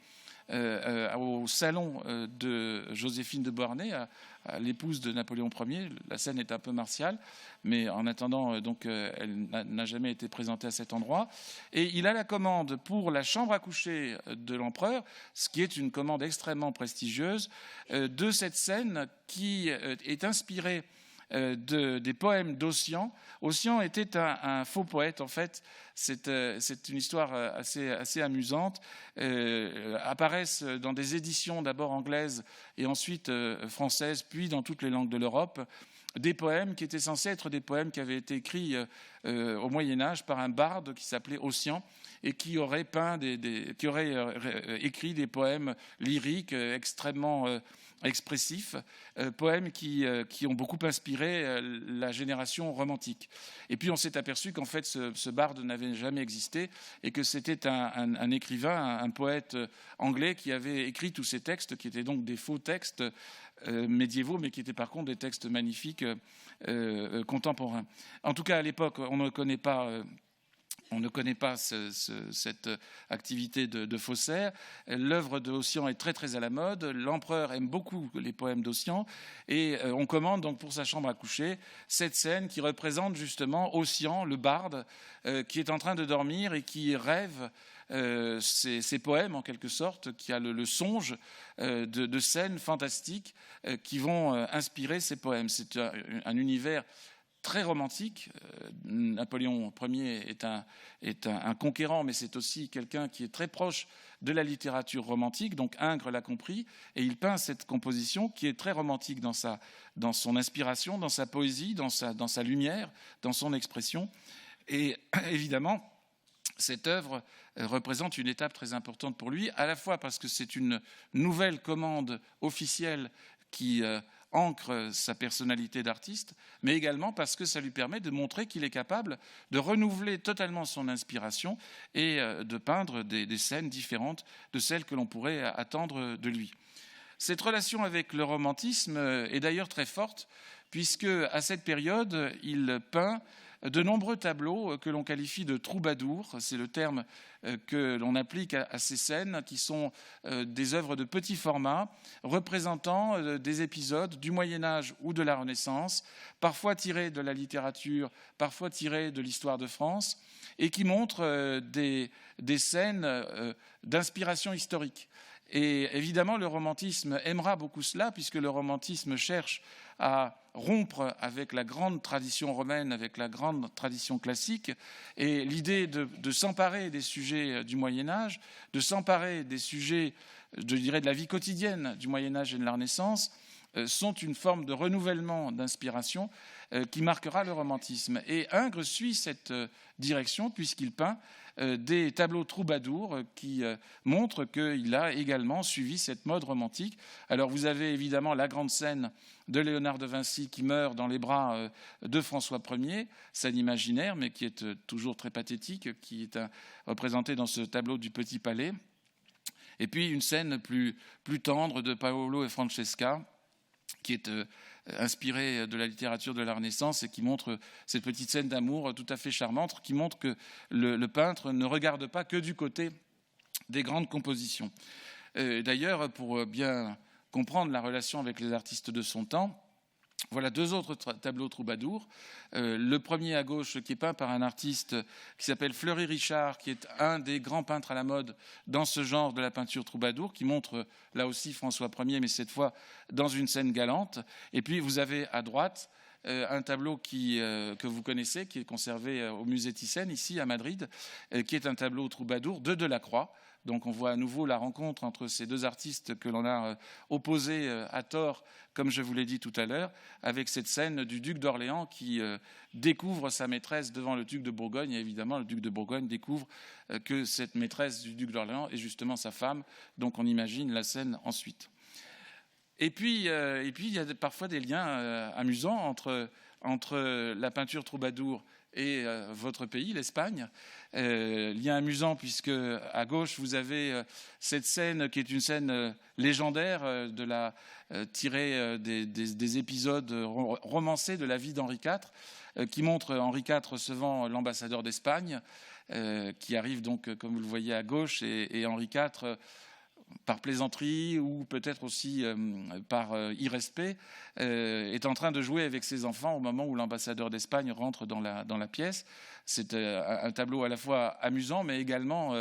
au salon de Joséphine de Beauharnais, à l'épouse de Napoléon Ier. La scène est un peu martiale, mais en attendant, donc, elle n'a jamais été présentée à cet endroit. Et il a la commande pour la chambre à coucher de l'empereur, ce qui est une commande extrêmement prestigieuse, de cette scène qui est inspirée des poèmes d'Ossian. Ossian était un faux poète, en fait. C'est une histoire assez amusante. Apparaissent dans des éditions d'abord anglaises et ensuite françaises, puis dans toutes les langues de l'Europe, des poèmes qui étaient censés être des poèmes qui avaient été écrits au Moyen-Âge par un barde qui s'appelait Ossian et qui aurait écrit des poèmes lyriques extrêmement expressifs, poèmes qui ont beaucoup inspiré la génération romantique. Et puis on s'est aperçu qu'en fait ce barde n'avait jamais existé et que c'était un écrivain, un poète anglais qui avait écrit tous ces textes, qui étaient donc des faux textes médiévaux, mais qui étaient par contre des textes magnifiques contemporains. En tout cas, à l'époque, on ne connaît pas cette activité de faussaire. L'œuvre de Ossian est très très à la mode. L'empereur aime beaucoup les poèmes d'Ossian et on commande donc pour sa chambre à coucher cette scène qui représente justement Ossian, le barde, qui est en train de dormir et qui rêve ces poèmes en quelque sorte, qui a le songe de scènes fantastiques qui vont inspirer ces poèmes. C'est un univers très romantique. Napoléon Ier est un conquérant, mais c'est aussi quelqu'un qui est très proche de la littérature romantique. Donc Ingres l'a compris, et il peint cette composition qui est très romantique dans son inspiration, dans sa poésie, dans sa lumière, dans son expression. Et évidemment, cette œuvre représente une étape très importante pour lui, à la fois parce que c'est une nouvelle commande officielle qui ancre sa personnalité d'artiste, mais également parce que ça lui permet de montrer qu'il est capable de renouveler totalement son inspiration et de peindre des scènes différentes de celles que l'on pourrait attendre de lui. Cette relation avec le romantisme est d'ailleurs très forte, puisque à cette période, il peint de nombreux tableaux que l'on qualifie de troubadours. C'est le terme que l'on applique à ces scènes qui sont des œuvres de petit format représentant des épisodes du Moyen-Âge ou de la Renaissance, parfois tirés de la littérature, parfois tirés de l'histoire de France, et qui montrent des scènes d'inspiration historique. Et évidemment, le romantisme aimera beaucoup cela, puisque le romantisme cherche à rompre avec la grande tradition romaine, avec la grande tradition classique, et l'idée de s'emparer des sujets du Moyen-Âge, de s'emparer des sujets, je dirais, de la vie quotidienne du Moyen-Âge et de la Renaissance, sont une forme de renouvellement d'inspiration qui marquera le romantisme. Et Ingres suit cette direction puisqu'il peint des tableaux troubadours qui montrent qu'il a également suivi cette mode romantique. Alors vous avez évidemment la grande scène de Léonard de Vinci qui meurt dans les bras de François Ier, scène imaginaire mais qui est toujours très pathétique, qui est représentée dans ce tableau du Petit Palais. Et puis une scène plus tendre de Paolo et Francesca, qui est inspirée de la littérature de la Renaissance et qui montre cette petite scène d'amour tout à fait charmante, qui montre que le peintre ne regarde pas que du côté des grandes compositions. D'ailleurs, pour bien comprendre la relation avec les artistes de son temps, voilà deux autres tableaux troubadours. Le premier à gauche qui est peint par un artiste qui s'appelle Fleury Richard, qui est un des grands peintres à la mode dans ce genre de la peinture troubadour, qui montre là aussi François Ier, mais cette fois dans une scène galante. Et puis vous avez à droite un tableau que vous connaissez, qui est conservé au musée Thyssen, ici à Madrid, qui est un tableau troubadour de Delacroix. Donc on voit à nouveau la rencontre entre ces deux artistes que l'on a opposés à tort, comme je vous l'ai dit tout à l'heure, avec cette scène du duc d'Orléans qui découvre sa maîtresse devant le duc de Bourgogne. Et évidemment, le duc de Bourgogne découvre que cette maîtresse du duc d'Orléans est justement sa femme. Donc on imagine la scène ensuite. Et puis il y a parfois des liens amusants entre la peinture troubadour et votre pays, l'Espagne. Lien amusant puisque à gauche, vous avez cette scène qui est une scène légendaire tirée des épisodes romancés de la vie d'Henri IV, qui montre Henri IV recevant l'ambassadeur d'Espagne, qui arrive donc, comme vous le voyez à gauche, et Henri IV, par plaisanterie ou peut-être aussi par irrespect, est en train de jouer avec ses enfants au moment où l'ambassadeur d'Espagne rentre dans la pièce. C'est un tableau à la fois amusant, mais également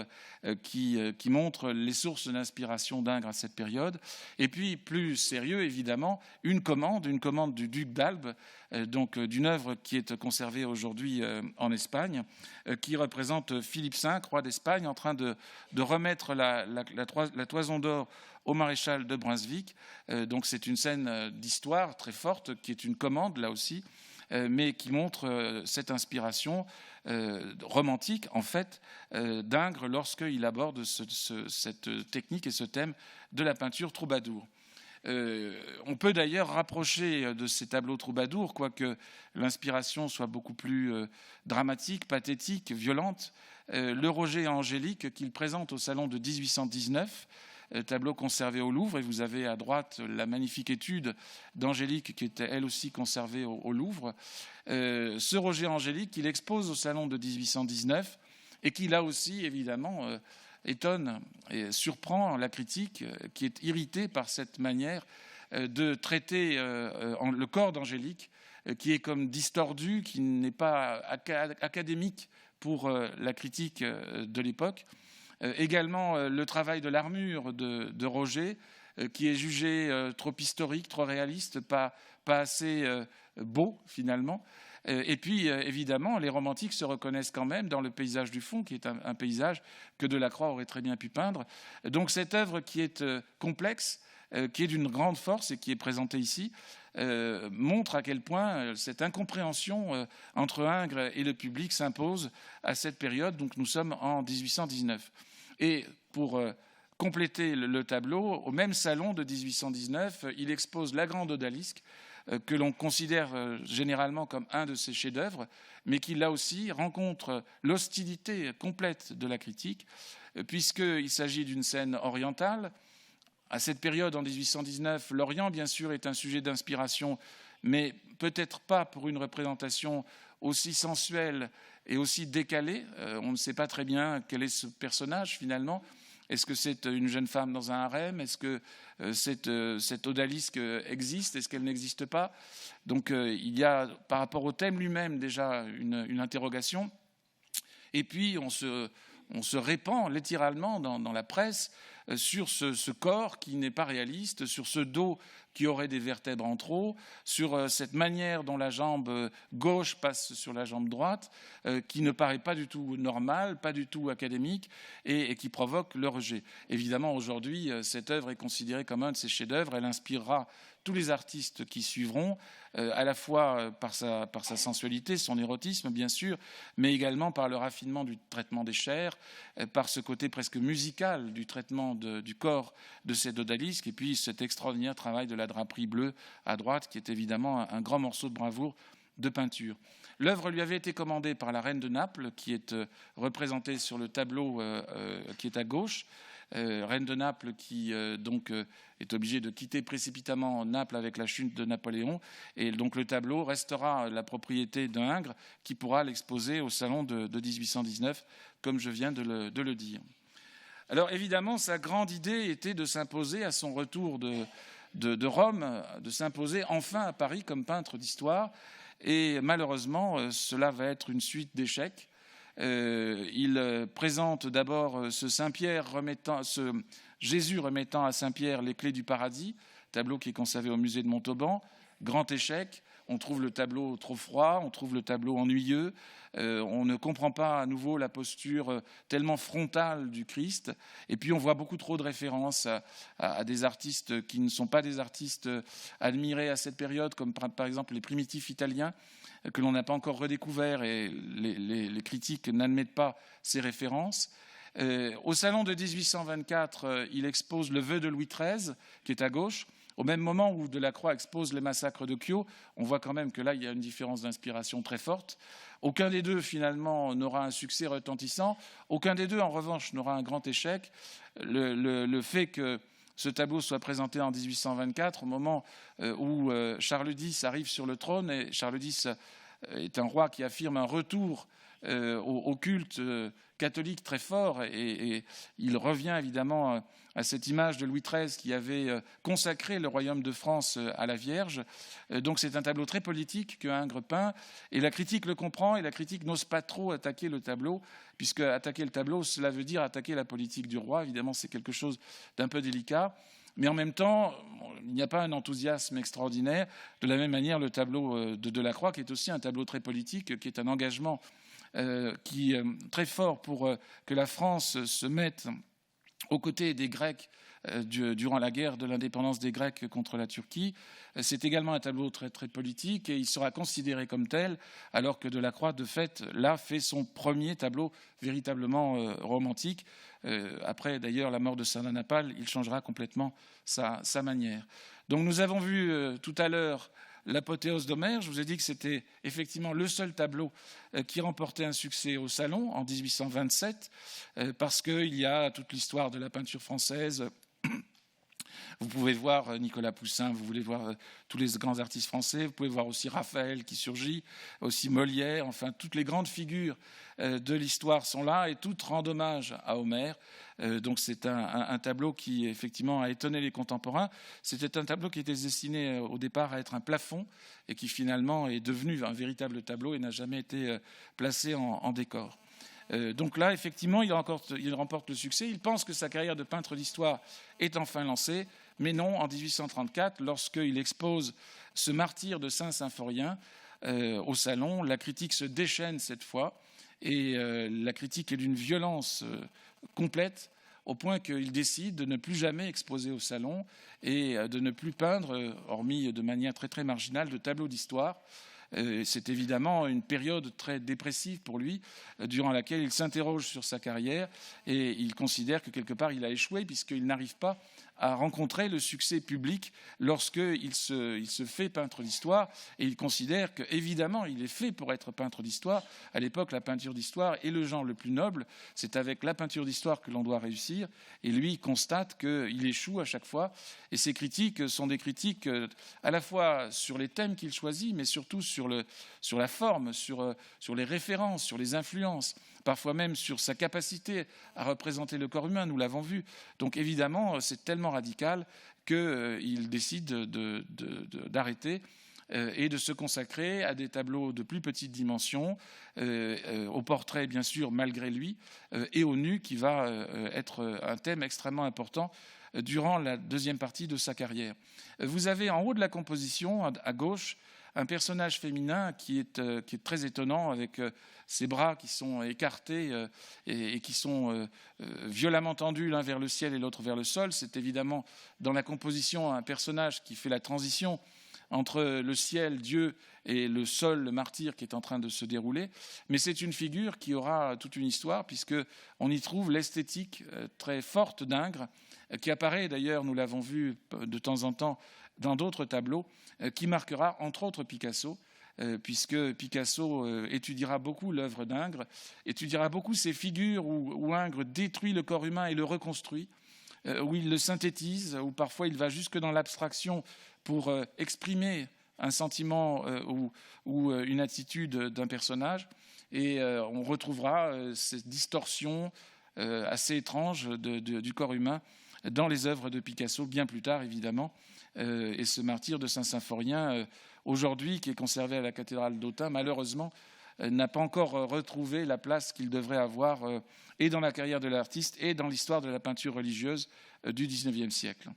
qui montre les sources d'inspiration d'Ingres à cette période. Et puis, plus sérieux, évidemment, une commande du duc d'Albe, donc d'une œuvre qui est conservée aujourd'hui en Espagne, qui représente Philippe V, roi d'Espagne, en train de remettre la toison d'or au maréchal de Brunswick. Donc c'est une scène d'histoire très forte, qui est une commande, là aussi, mais qui montre cette inspiration romantique, en fait, d'Ingres lorsqu'il aborde cette technique et ce thème de la peinture troubadour. On peut d'ailleurs rapprocher de ces tableaux troubadours, quoique l'inspiration soit beaucoup plus dramatique, pathétique, violente, le Roger et Angélique qu'il présente au salon de 1819, tableau conservé au Louvre, et vous avez à droite la magnifique étude d'Angélique qui était elle aussi conservée au Louvre. Ce Roger Angélique qu'il expose au salon de 1819 et qui là aussi évidemment étonne et surprend la critique qui est irritée par cette manière de traiter le corps d'Angélique, qui est comme distordu, qui n'est pas académique pour la critique de l'époque. Également le travail de l'armure de Roger, qui est jugé trop historique, trop réaliste, pas assez beau finalement. Et puis évidemment, les romantiques se reconnaissent quand même dans le paysage du fond, qui est un paysage que Delacroix aurait très bien pu peindre. Donc cette œuvre qui est complexe, qui est d'une grande force et qui est présentée ici, montre à quel point cette incompréhension entre Ingres et le public s'impose à cette période. Donc nous sommes en 1819. Et pour compléter le tableau, au même salon de 1819, il expose La Grande Odalisque, que l'on considère généralement comme un de ses chefs-d'œuvre, mais qui là aussi rencontre l'hostilité complète de la critique, puisqu'il s'agit d'une scène orientale. À cette période, en 1819, l'Orient, bien sûr, est un sujet d'inspiration, mais peut-être pas pour une représentation aussi sensuelle et aussi décalée. On ne sait pas très bien quel est ce personnage, finalement. Est-ce que c'est une jeune femme dans un harem? Est-ce que cette odalisque existe? Est-ce qu'elle n'existe pas? Donc il y a, par rapport au thème lui-même, déjà une interrogation. Et puis on se répand littéralement dans la presse sur ce corps qui n'est pas réaliste, sur ce dos qui aurait des vertèbres en trop, sur cette manière dont la jambe gauche passe sur la jambe droite, qui ne paraît pas du tout normale, pas du tout académique, et qui provoque le rejet. Évidemment, aujourd'hui, cette œuvre est considérée comme un de ses chefs-d'œuvre. Elle inspirera tous les artistes qui suivront, à la fois par sa sensualité, son érotisme, bien sûr, mais également par le raffinement du traitement des chairs, par ce côté presque musical du traitement du corps de cette odalisque, et puis cet extraordinaire travail de la draperie bleue à droite, qui est évidemment un grand morceau de bravoure de peinture. L'œuvre lui avait été commandée par la reine de Naples, qui est représentée sur le tableau qui est à gauche. Reine de Naples qui donc est obligée de quitter précipitamment Naples avec la chute de Napoléon, et donc le tableau restera la propriété d'Ingres, qui pourra l'exposer au salon de 1819, comme je viens de le dire. Alors évidemment, sa grande idée était de s'imposer à son retour de Rome, de s'imposer enfin à Paris comme peintre d'histoire, et malheureusement, cela va être une suite d'échecs. Il présente d'abord ce Jésus remettant à Saint-Pierre les clés du paradis, tableau qui est conservé au musée de Montauban. Grand échec, on trouve le tableau trop froid, on trouve le tableau ennuyeux, on ne comprend pas à nouveau la posture tellement frontale du Christ, et puis on voit beaucoup trop de références à des artistes qui ne sont pas des artistes admirés à cette période, comme par exemple les primitifs italiens, que l'on n'a pas encore redécouvert, et les critiques n'admettent pas ces références. Au salon de 1824, il expose le vœu de Louis XIII, qui est à gauche, Au même moment où Delacroix expose les massacres de Kyo, on voit quand même que là, il y a une différence d'inspiration très forte. Aucun des deux, finalement, n'aura un succès retentissant. Aucun des deux, en revanche, n'aura un grand échec. Le fait que ce tableau soit présenté en 1824, au moment où Charles X arrive sur le trône, et Charles X est un roi qui affirme un retour au culte catholique très fort, et il revient évidemment à cette image de Louis XIII qui avait consacré le royaume de France à la Vierge. Donc c'est un tableau très politique que Ingres peint, et la critique le comprend, et la critique n'ose pas trop attaquer le tableau, puisque attaquer le tableau, cela veut dire attaquer la politique du roi. Évidemment, c'est quelque chose d'un peu délicat. Mais en même temps, il n'y a pas un enthousiasme extraordinaire. De la même manière, le tableau de Delacroix, qui est aussi un tableau très politique, qui est un engagement qui est très fort pour que la France se mette aux côtés des Grecs durant la guerre de l'indépendance des Grecs contre la Turquie. C'est également un tableau très, très politique, et il sera considéré comme tel, alors que Delacroix, de fait, là, fait son premier tableau véritablement romantique. Après, d'ailleurs, la mort de Sardanapale, il changera complètement sa manière. Donc nous avons vu tout à l'heure l'apothéose d'Homère. Je vous ai dit que c'était effectivement le seul tableau qui remportait un succès au Salon en 1827, parce qu'il y a toute l'histoire de la peinture française. Vous pouvez voir Nicolas Poussin, vous voulez voir tous les grands artistes français, vous pouvez voir aussi Raphaël qui surgit, aussi Molière, enfin toutes les grandes figures de l'histoire sont là, et toutes rendent hommage à Homère. Donc c'est un tableau qui effectivement a étonné les contemporains. C'était un tableau qui était destiné au départ à être un plafond, et qui finalement est devenu un véritable tableau et n'a jamais été placé en décor. Donc là, effectivement, il remporte le succès. Il pense que sa carrière de peintre d'histoire est enfin lancée, mais non, en 1834, lorsqu'il expose ce martyre de Saint-Symphorien au Salon, la critique se déchaîne cette fois, et la critique est d'une violence complète, au point qu'il décide de ne plus jamais exposer au Salon et de ne plus peindre, hormis de manière très très marginale, de tableaux d'histoire. C'est évidemment une période très dépressive pour lui, durant laquelle il s'interroge sur sa carrière, et il considère que quelque part il a échoué, puisqu'il n'arrive pas à rencontrer le succès public lorsqu'il se fait peintre d'histoire, et il considère qu'évidemment il est fait pour être peintre d'histoire. À l'époque, la peinture d'histoire est le genre le plus noble, c'est avec la peinture d'histoire que l'on doit réussir, et lui il constate qu'il échoue à chaque fois, et ses critiques sont des critiques à la fois sur les thèmes qu'il choisit, mais surtout sur la forme, sur les références, sur les influences, parfois même sur sa capacité à représenter le corps humain, nous l'avons vu. Donc évidemment, c'est tellement radical qu'il décide d'arrêter et de se consacrer à des tableaux de plus petite dimension, au portrait bien sûr malgré lui, et au nu, qui va être un thème extrêmement important durant la deuxième partie de sa carrière. Vous avez en haut de la composition, à gauche, un personnage féminin qui est très étonnant, avec ses bras qui sont écartés et qui sont violemment tendus l'un vers le ciel et l'autre vers le sol. C'est évidemment dans la composition un personnage qui fait la transition entre le ciel, Dieu, et le sol, le martyr, qui est en train de se dérouler. Mais c'est une figure qui aura toute une histoire, puisqu'on y trouve l'esthétique très forte d'Ingres, qui apparaît d'ailleurs, nous l'avons vu de temps en temps, dans d'autres tableaux, qui marquera entre autres Picasso, puisque Picasso étudiera beaucoup l'œuvre d'Ingres, étudiera beaucoup ces figures où Ingres détruit le corps humain et le reconstruit, où il le synthétise, où parfois il va jusque dans l'abstraction pour exprimer un sentiment ou une attitude d'un personnage. Et on retrouvera cette distorsion assez étrange du corps humain dans les œuvres de Picasso, bien plus tard évidemment. Et ce martyr de Saint-Symphorien, aujourd'hui, qui est conservé à la cathédrale d'Autun, malheureusement, n'a pas encore retrouvé la place qu'il devrait avoir et dans la carrière de l'artiste et dans l'histoire de la peinture religieuse du XIXe siècle.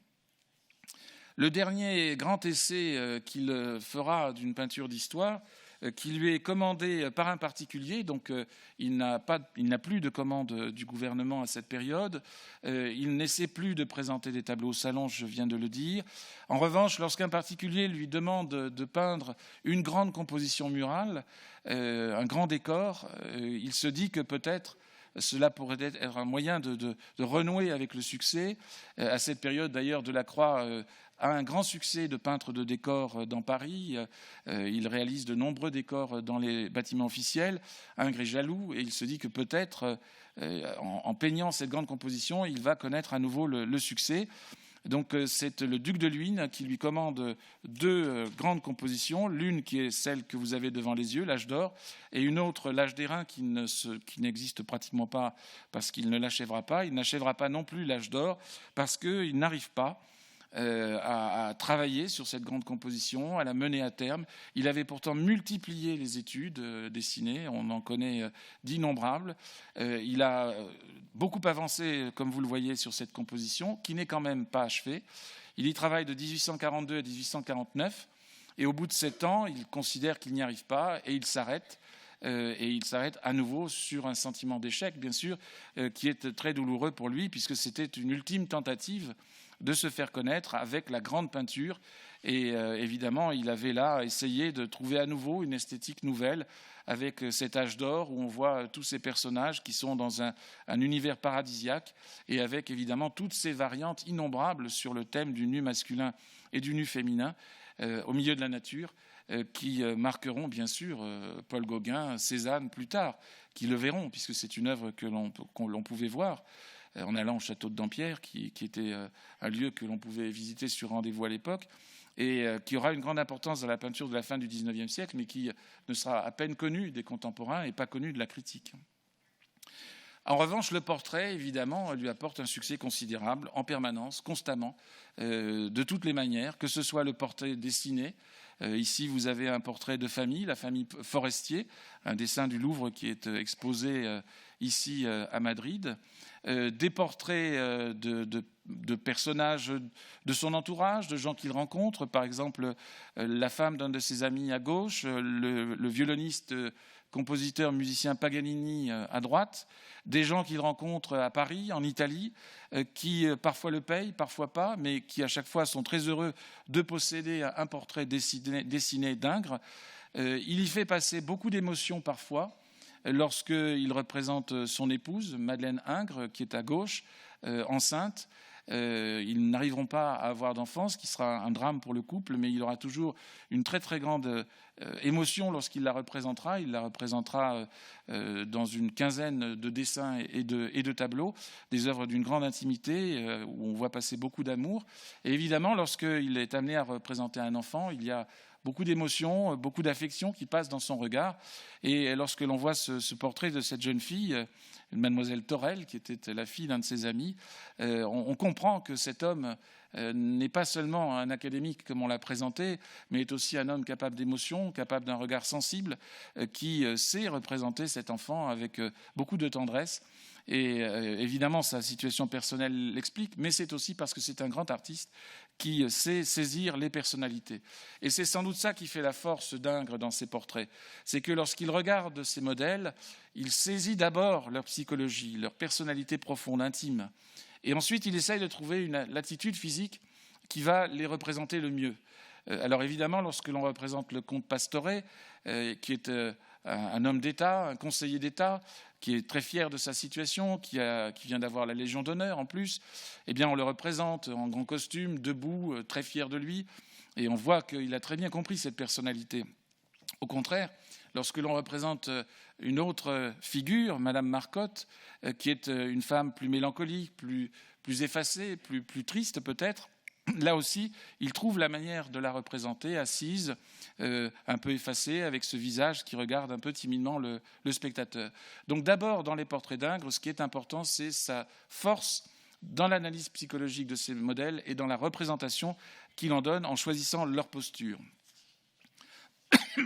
Le dernier grand essai qu'il fera d'une peinture d'histoire, qui lui est commandé par un particulier, donc il n'a plus de commande du gouvernement à cette période, il n'essaie plus de présenter des tableaux au salon, je viens de le dire. En revanche, lorsqu'un particulier lui demande de peindre une grande composition murale, un grand décor, il se dit que peut-être cela pourrait être un moyen de renouer avec le succès. À cette période, d'ailleurs, Delacroix a un grand succès de peintre de décors dans Paris. Il réalise de nombreux décors dans les bâtiments officiels. Ingres est jaloux et il se dit que peut-être, en peignant cette grande composition, il va connaître à nouveau le succès. Donc c'est le duc de Luynes qui lui commande 2 grandes compositions, l'une qui est celle que vous avez devant les yeux, l'Âge d'or, et une autre, l'Âge d'airain, qui n'existe pratiquement pas parce qu'il ne l'achèvera pas. Il n'achèvera pas non plus l'Âge d'or parce qu'il n'arrive pas à travailler sur cette grande composition, à la mener à terme. Il avait pourtant multiplié les études dessinées, on en connaît d'innombrables. Il a beaucoup avancé, comme vous le voyez, sur cette composition, qui n'est quand même pas achevée. Il y travaille de 1842 à 1849, et au bout de 7 ans, il considère qu'il n'y arrive pas, et il s'arrête. Et il s'arrête à nouveau sur un sentiment d'échec, bien sûr, qui est très douloureux pour lui, puisque c'était une ultime tentative de se faire connaître avec la grande peinture. Et évidemment, il avait là essayé de trouver à nouveau une esthétique nouvelle avec cet âge d'or où on voit tous ces personnages qui sont dans un univers paradisiaque et avec évidemment toutes ces variantes innombrables sur le thème du nu masculin et du nu féminin au milieu de la nature qui marqueront bien sûr Paul Gauguin, Cézanne plus tard, qui le verront puisque c'est une œuvre que l'on pouvait voir en allant au château de Dampierre, qui était un lieu que l'on pouvait visiter sur rendez-vous à l'époque, et qui aura une grande importance dans la peinture de la fin du XIXe siècle, mais qui ne sera à peine connu des contemporains et pas connu de la critique. En revanche, le portrait, évidemment, lui apporte un succès considérable, en permanence, constamment, de toutes les manières, que ce soit le portrait dessiné. Ici, vous avez un portrait de famille, la famille Forestier, un dessin du Louvre qui est exposé ici à Madrid. Des portraits de personnages de son entourage, de gens qu'il rencontre, par exemple la femme d'un de ses amis à gauche, le violoniste, compositeur, musicien Paganini à droite, des gens qu'il rencontre à Paris, en Italie, qui parfois le payent, parfois pas, mais qui à chaque fois sont très heureux de posséder un portrait dessiné d'Ingres. Il y fait passer beaucoup d'émotions parfois, lorsqu'il représente son épouse, Madeleine Ingres, qui est à gauche, enceinte. Ils n'arriveront pas à avoir d'enfant, ce qui sera un drame pour le couple, mais il aura toujours une très très grande émotion lorsqu'il la représentera. Il la représentera dans une quinzaine de dessins et de tableaux, des œuvres d'une grande intimité, où on voit passer beaucoup d'amour. Et évidemment, lorsqu'il est amené à représenter un enfant, il y a beaucoup d'émotions, beaucoup d'affection qui passent dans son regard. Et lorsque l'on voit ce portrait de cette jeune fille, mademoiselle Torel, qui était la fille d'un de ses amis, on comprend que cet homme n'est pas seulement un académique comme on l'a présenté, mais est aussi un homme capable d'émotion, capable d'un regard sensible, qui sait représenter cet enfant avec beaucoup de tendresse. Et évidemment, sa situation personnelle l'explique, mais c'est aussi parce que c'est un grand artiste qui sait saisir les personnalités. Et c'est sans doute ça qui fait la force d'Ingres dans ses portraits. C'est que lorsqu'il regarde ces modèles, il saisit d'abord leur psychologie, leur personnalité profonde, intime. Et ensuite, il essaye de trouver l'attitude physique qui va les représenter le mieux. Alors évidemment, lorsque l'on représente le comte Pastoret, qui est un homme d'État, un conseiller d'État, qui est très fier de sa situation, qui vient d'avoir la Légion d'honneur en plus, eh bien on le représente en grand costume, debout, très fier de lui, et on voit qu'il a très bien compris cette personnalité. Au contraire, lorsque l'on représente une autre figure, Madame Marcotte, qui est une femme plus mélancolique, plus effacée, plus triste peut-être, là aussi, il trouve la manière de la représenter assise, un peu effacée, avec ce visage qui regarde un peu timidement le spectateur. Donc d'abord, dans les portraits d'Ingres, ce qui est important, c'est sa force dans l'analyse psychologique de ces modèles et dans la représentation qu'il en donne en choisissant leur posture.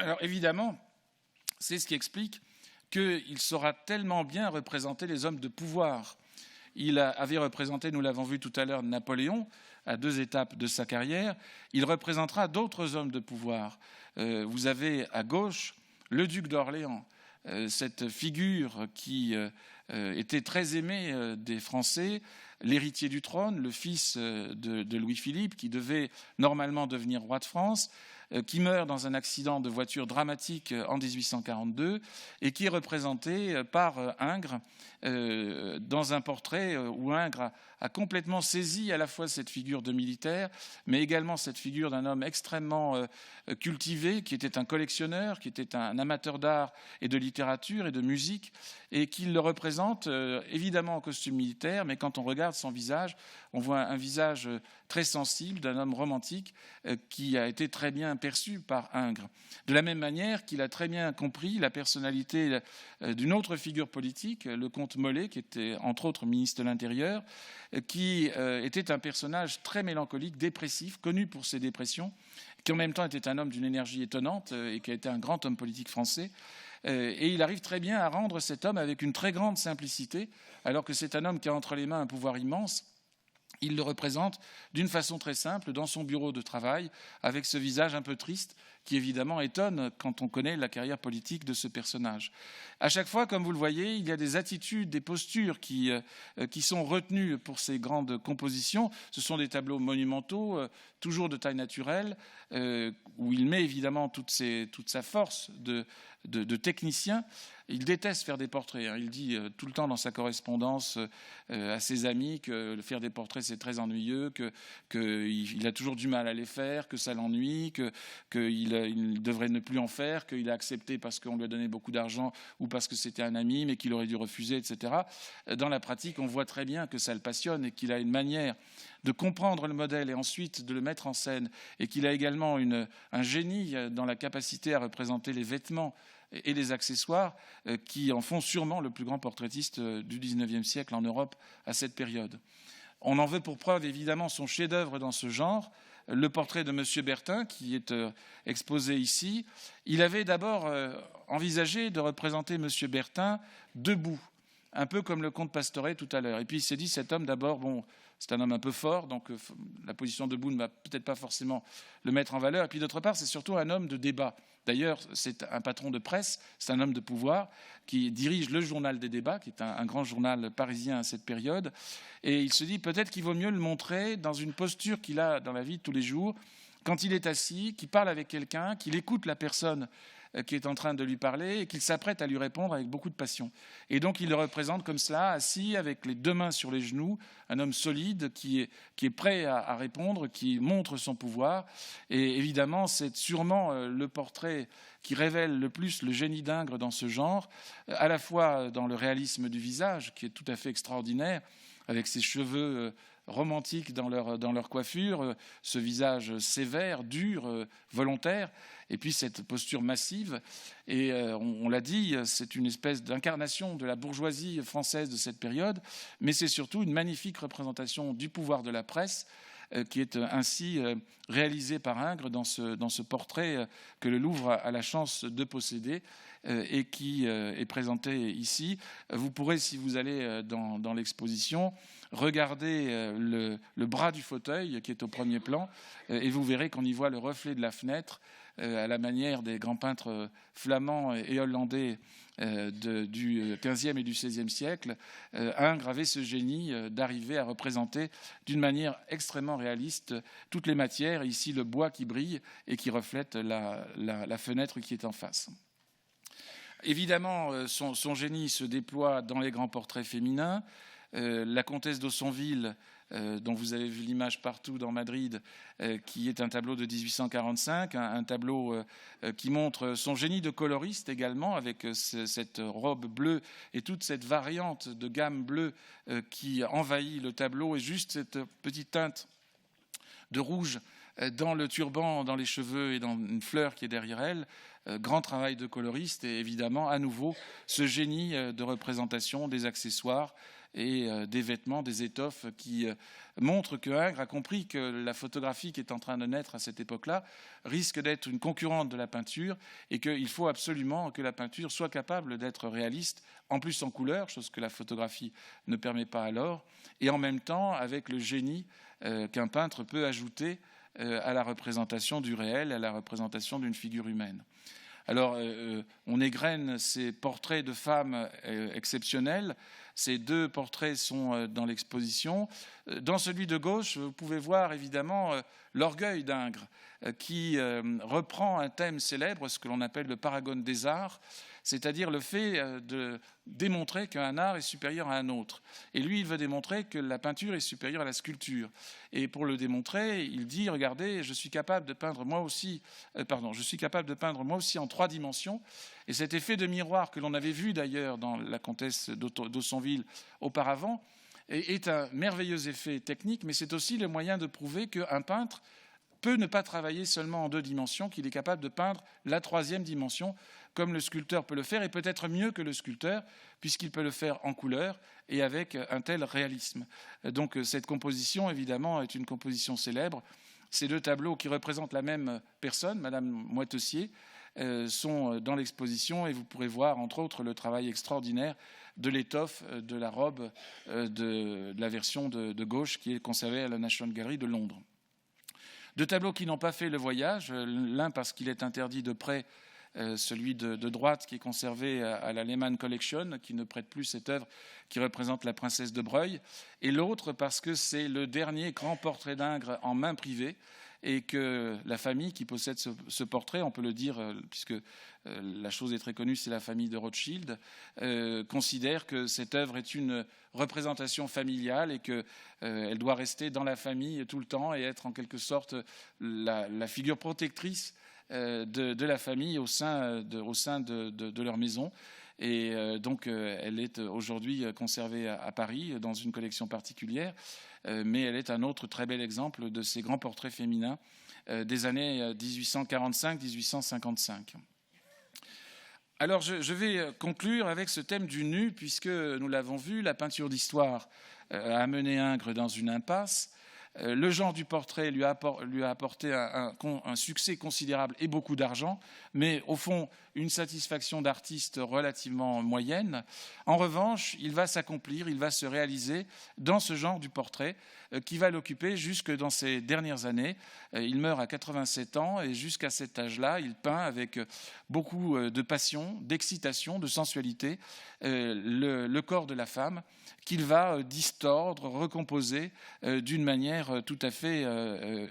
Alors évidemment, c'est ce qui explique qu'il saura tellement bien représenter les hommes de pouvoir. Il avait représenté, nous l'avons vu tout à l'heure, Napoléon, à 2 étapes de sa carrière. Il représentera d'autres hommes de pouvoir. Vous avez à gauche le duc d'Orléans, cette figure qui était très aimée des Français, l'héritier du trône, le fils de Louis-Philippe, qui devait normalement devenir roi de France, qui meurt dans un accident de voiture dramatique en 1842 et qui est représenté par Ingres dans un portrait où Ingres a complètement saisi à la fois cette figure de militaire, mais également cette figure d'un homme extrêmement cultivé, qui était un collectionneur, qui était un amateur d'art et de littérature et de musique, et qu'il le représente évidemment en costume militaire, mais quand on regarde son visage, on voit un visage très sensible d'un homme romantique qui a été très bien perçu par Ingres. De la même manière qu'il a très bien compris la personnalité d'une autre figure politique, le comte Molé, qui était entre autres ministre de l'Intérieur, qui était un personnage très mélancolique, dépressif, connu pour ses dépressions, qui en même temps était un homme d'une énergie étonnante et qui a été un grand homme politique français. Et il arrive très bien à rendre cet homme avec une très grande simplicité, alors que c'est un homme qui a entre les mains un pouvoir immense. Il le représente d'une façon très simple dans son bureau de travail, avec ce visage un peu triste qui évidemment étonne quand on connaît la carrière politique de ce personnage. À chaque fois, comme vous le voyez, il y a des attitudes, des postures qui sont retenues pour ces grandes compositions. Ce sont des tableaux monumentaux, toujours de taille naturelle, où il met évidemment toute sa force de technicien. Il déteste faire des portraits. Il dit tout le temps dans sa correspondance à ses amis que faire des portraits, c'est très ennuyeux, qu'il a toujours du mal à les faire, que ça l'ennuie, qu'il devrait ne plus en faire, qu'il a accepté parce qu'on lui a donné beaucoup d'argent ou parce que c'était un ami, mais qu'il aurait dû refuser, etc. Dans la pratique, on voit très bien que ça le passionne et qu'il a une manière de comprendre le modèle et ensuite de le mettre en scène, et qu'il a également un génie dans la capacité à représenter les vêtements et les accessoires qui en font sûrement le plus grand portraitiste du XIXe siècle en Europe à cette période. On en veut pour preuve évidemment son chef-d'œuvre dans ce genre, le portrait de M. Bertin, qui est exposé ici. Il avait d'abord envisagé de représenter M. Bertin debout, un peu comme le comte Pastoret tout à l'heure. Et puis il s'est dit, cet homme d'abord, bon, c'est un homme un peu fort, donc la position debout ne va peut-être pas forcément le mettre en valeur. Et puis d'autre part, c'est surtout un homme de débat. D'ailleurs, c'est un patron de presse, c'est un homme de pouvoir qui dirige le journal des débats, qui est un grand journal parisien à cette période. Et il se dit peut-être qu'il vaut mieux le montrer dans une posture qu'il a dans la vie de tous les jours, quand il est assis, qu'il parle avec quelqu'un, qu'il écoute la personne qui est en train de lui parler et qu'il s'apprête à lui répondre avec beaucoup de passion. Et donc il le représente comme cela, assis avec les deux mains sur les genoux, un homme solide qui est prêt à répondre, qui montre son pouvoir. Et évidemment, c'est sûrement le portrait qui révèle le plus le génie d'Ingres dans ce genre, à la fois dans le réalisme du visage, qui est tout à fait extraordinaire, avec ses cheveux romantiques dans leur coiffure, ce visage sévère, dur, volontaire, et puis cette posture massive. Et on l'a dit, c'est une espèce d'incarnation de la bourgeoisie française de cette période, mais c'est surtout une magnifique représentation du pouvoir de la presse qui est ainsi réalisé par Ingres dans ce portrait que le Louvre a la chance de posséder et qui est présenté ici. Vous pourrez, si vous allez dans l'exposition, regarder le bras du fauteuil qui est au premier plan et vous verrez qu'on y voit le reflet de la fenêtre à la manière des grands peintres flamands et hollandais du XVe et du XVIe siècle. Ingres avait ce génie d'arriver à représenter d'une manière extrêmement réaliste toutes les matières, ici le bois qui brille et qui reflète la fenêtre qui est en face. Évidemment, son génie se déploie dans les grands portraits féminins. La comtesse d'Aussonville, dont vous avez vu l'image partout dans Madrid, qui est un tableau de 1845, un tableau qui montre son génie de coloriste également, avec cette robe bleue et toute cette variante de gamme bleue qui envahit le tableau, et juste cette petite teinte de rouge dans le turban, dans les cheveux et dans une fleur qui est derrière elle. Grand travail de coloriste et évidemment à nouveau ce génie de représentation des accessoires et des vêtements, des étoffes qui montrent que Ingres a compris que la photographie qui est en train de naître à cette époque-là risque d'être une concurrente de la peinture et qu'il faut absolument que la peinture soit capable d'être réaliste, en plus en couleur, chose que la photographie ne permet pas alors, et en même temps avec le génie qu'un peintre peut ajouter à la représentation du réel, à la représentation d'une figure humaine. Alors, on égrène ces portraits de femmes exceptionnels. Ces 2 portraits sont dans l'exposition. Dans celui de gauche, vous pouvez voir évidemment l'orgueil d'Ingres, qui reprend un thème célèbre, ce que l'on appelle le paragone des arts, c'est-à-dire le fait de démontrer qu'un art est supérieur à un autre. Et lui, il veut démontrer que la peinture est supérieure à la sculpture. Et pour le démontrer, il dit, regardez, je suis capable de peindre moi aussi en 3 dimensions. Et cet effet de miroir que l'on avait vu d'ailleurs dans la comtesse d'Aussonville auparavant est un merveilleux effet technique, mais c'est aussi le moyen de prouver qu'un peintre peut ne pas travailler seulement en 2 dimensions, qu'il est capable de peindre la 3e dimension, comme le sculpteur peut le faire, et peut-être mieux que le sculpteur, puisqu'il peut le faire en couleur et avec un tel réalisme. Donc cette composition, évidemment, est une composition célèbre. Ces 2 tableaux qui représentent la même personne, Madame Moitessier, sont dans l'exposition, et vous pourrez voir, entre autres, le travail extraordinaire de l'étoffe de la robe de la version de gauche qui est conservée à la National Gallery de Londres. 2 tableaux qui n'ont pas fait le voyage, l'un parce qu'il est interdit de prêt, celui de droite qui est conservé à la Lehman Collection, qui ne prête plus cette œuvre qui représente la princesse de Breuil, et l'autre parce que c'est le dernier grand portrait d'Ingres en main privée, et que la famille qui possède ce portrait, on peut le dire, puisque la chose est très connue, c'est la famille de Rothschild, considère que cette œuvre est une représentation familiale et qu'elle doit rester dans la famille tout le temps et être en quelque sorte la figure protectrice de la famille au sein de leur maison. Et donc, elle est aujourd'hui conservée à Paris dans une collection particulière, mais elle est un autre très bel exemple de ces grands portraits féminins des années 1845-1855. Alors, je vais conclure avec ce thème du nu, puisque nous l'avons vu, la peinture d'histoire a amené Ingres dans une impasse. Le genre du portrait lui a apporté un succès considérable et beaucoup d'argent, mais au fond, une satisfaction d'artiste relativement moyenne. En revanche, il va s'accomplir, il va se réaliser dans ce genre du portrait qui va l'occuper jusque dans ses dernières années. Il meurt à 87 ans et jusqu'à cet âge-là, il peint avec beaucoup de passion, d'excitation, de sensualité le corps de la femme qu'il va distordre, recomposer d'une manière tout à fait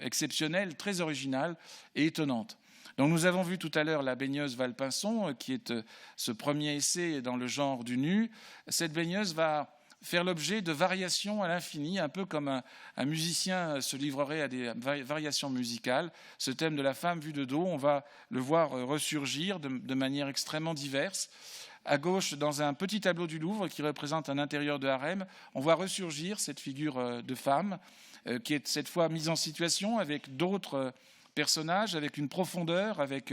exceptionnelle, très originale et étonnante. Donc nous avons vu tout à l'heure la baigneuse Valpinson, qui est ce premier essai dans le genre du nu. Cette baigneuse va faire l'objet de variations à l'infini, un peu comme un musicien se livrerait à des variations musicales. Ce thème de la femme vue de dos, on va le voir ressurgir de manière extrêmement diverse. À gauche, dans un petit tableau du Louvre qui représente un intérieur de harem, on voit ressurgir cette figure de femme qui est cette fois mise en situation avec d'autres personnages, avec une profondeur, avec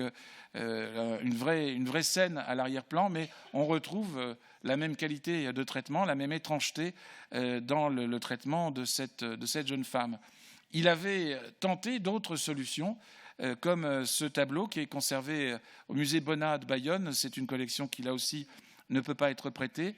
une vraie scène à l'arrière-plan, mais on retrouve la même qualité de traitement, la même étrangeté dans le traitement de cette jeune femme. Il avait tenté d'autres solutions, comme ce tableau qui est conservé au musée Bonnat de Bayonne. C'est une collection qui, là aussi, ne peut pas être prêtée,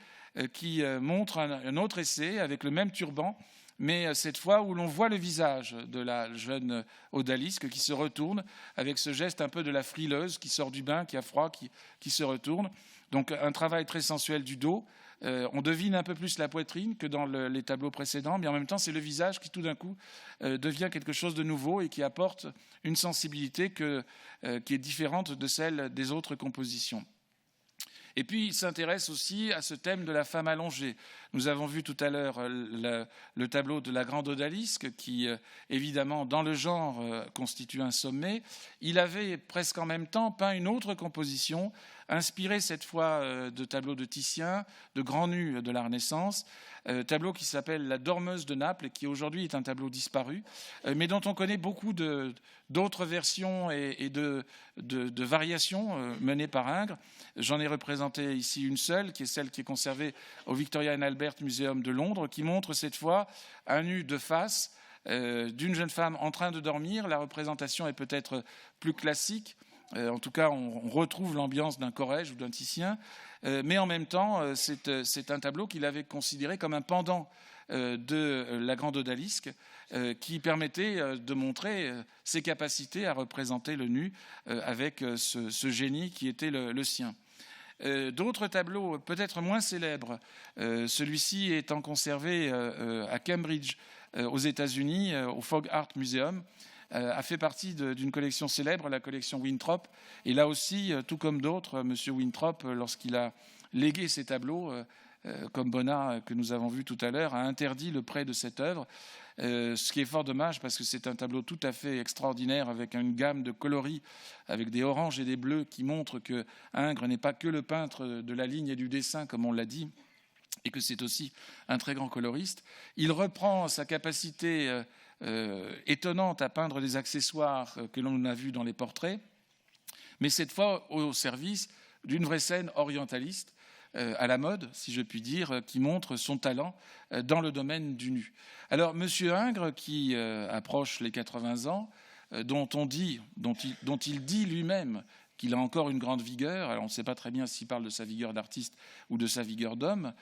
qui montre un autre essai avec le même turban, mais cette fois où l'on voit le visage de la jeune odalisque qui se retourne avec ce geste un peu de la frileuse qui sort du bain, qui a froid, qui se retourne. Donc un travail très sensuel du dos. On devine un peu plus la poitrine que dans les tableaux précédents, mais en même temps, c'est le visage qui, tout d'un coup, devient quelque chose de nouveau et qui apporte une sensibilité qui est différente de celle des autres compositions. Et puis, il s'intéresse aussi à ce thème de la femme allongée. Nous avons vu tout à l'heure le tableau de la grande odalisque qui, évidemment, dans le genre, constitue un sommet. Il avait presque en même temps peint une autre composition, inspirée cette fois de tableaux de Titien, de grands nus de la Renaissance, tableau qui s'appelle La Dormeuse de Naples et qui aujourd'hui est un tableau disparu, mais dont on connaît beaucoup d'autres versions et de variations menées par Ingres. J'en ai représenté ici une seule, qui est celle qui est conservée au Victoria and Albert Museum de Londres, qui montre cette fois un nu de face d'une jeune femme en train de dormir. La représentation est peut-être plus classique, En tout cas, on retrouve l'ambiance d'un Corrège ou d'un Titien. Mais en même temps, c'est un tableau qu'il avait considéré comme un pendant de la Grande Odalisque, qui permettait de montrer ses capacités à représenter le nu avec ce génie qui était le sien. D'autres tableaux peut-être moins célèbres, celui-ci étant conservé à Cambridge, aux États-Unis, au Fogg Art Museum, a fait partie d'une collection célèbre, la collection Winthrop. Et là aussi, tout comme d'autres, M. Winthrop, lorsqu'il a légué ses tableaux, comme Bonnat, que nous avons vu tout à l'heure, a interdit le prêt de cette œuvre, ce qui est fort dommage parce que c'est un tableau tout à fait extraordinaire avec une gamme de coloris, avec des oranges et des bleus qui montrent que Ingres n'est pas que le peintre de la ligne et du dessin, comme on l'a dit, et que c'est aussi un très grand coloriste. Il reprend sa capacité étonnante à peindre des accessoires que l'on a vus dans les portraits, mais cette fois au service d'une vraie scène orientaliste, à la mode, si je puis dire, qui montre son talent dans le domaine du nu. Alors, M. Ingres, qui approche les 80 ans, dont il dit lui-même qu'il a encore une grande vigueur, alors on ne sait pas très bien s'il parle de sa vigueur d'artiste ou de sa vigueur d'homme,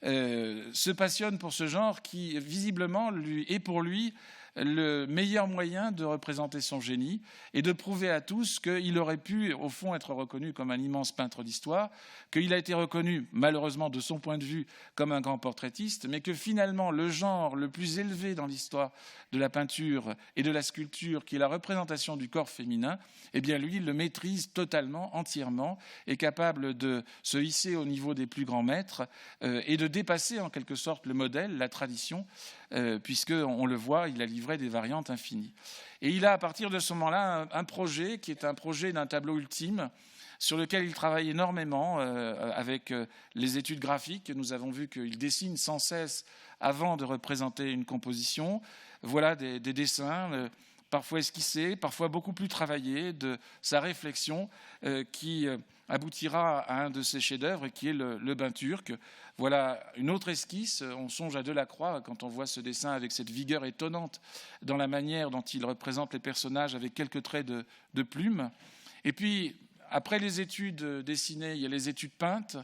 se passionne pour ce genre qui, visiblement, est pour lui le meilleur moyen de représenter son génie et de prouver à tous qu'il aurait pu, au fond, être reconnu comme un immense peintre d'histoire, qu'il a été reconnu, malheureusement, de son point de vue, comme un grand portraitiste, mais que finalement, le genre le plus élevé dans l'histoire de la peinture et de la sculpture, qui est la représentation du corps féminin, eh bien, lui, il le maîtrise totalement, entièrement, est capable de se hisser au niveau des plus grands maîtres et de dépasser, en quelque sorte, le modèle, la tradition, puisqu'on le voit, il a livré des variantes infinies. Et il a, à partir de ce moment-là, un projet qui est un projet d'un tableau ultime sur lequel il travaille énormément avec les études graphiques. Nous avons vu qu'il dessine sans cesse avant de représenter une composition. Voilà des dessins, parfois esquissés, parfois beaucoup plus travaillés, de sa réflexion qui aboutira à un de ses chefs-d'œuvre qui est le bain turc. Voilà une autre esquisse, on songe à Delacroix quand on voit ce dessin avec cette vigueur étonnante dans la manière dont il représente les personnages avec quelques traits de plume. Et puis, après les études dessinées, il y a les études peintes,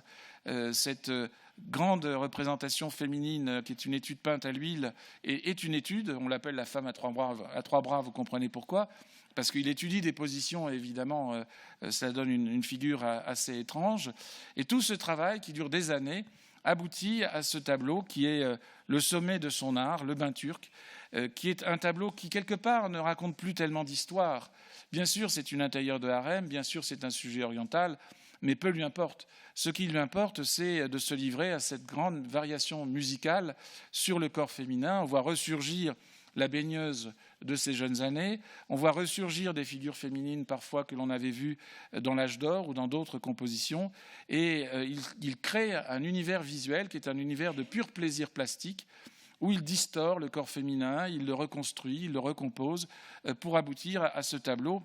cette grande représentation féminine qui est une étude peinte à l'huile et est une étude, on l'appelle la femme à trois bras, vous comprenez pourquoi, parce qu'il étudie des positions, et évidemment, ça donne une figure assez étrange. Et tout ce travail, qui dure des années, aboutit à ce tableau qui est le sommet de son art, le bain turc, qui est un tableau qui, quelque part, ne raconte plus tellement d'histoire. Bien sûr, c'est une intérieure de harem, bien sûr, c'est un sujet oriental, mais peu lui importe. Ce qui lui importe, c'est de se livrer à cette grande variation musicale sur le corps féminin. On voit ressurgir la baigneuse de ses jeunes années. On voit ressurgir des figures féminines parfois que l'on avait vues dans l'âge d'or ou dans d'autres compositions. Et il crée un univers visuel qui est un univers de pur plaisir plastique où il distord le corps féminin, il le reconstruit, il le recompose pour aboutir à ce tableau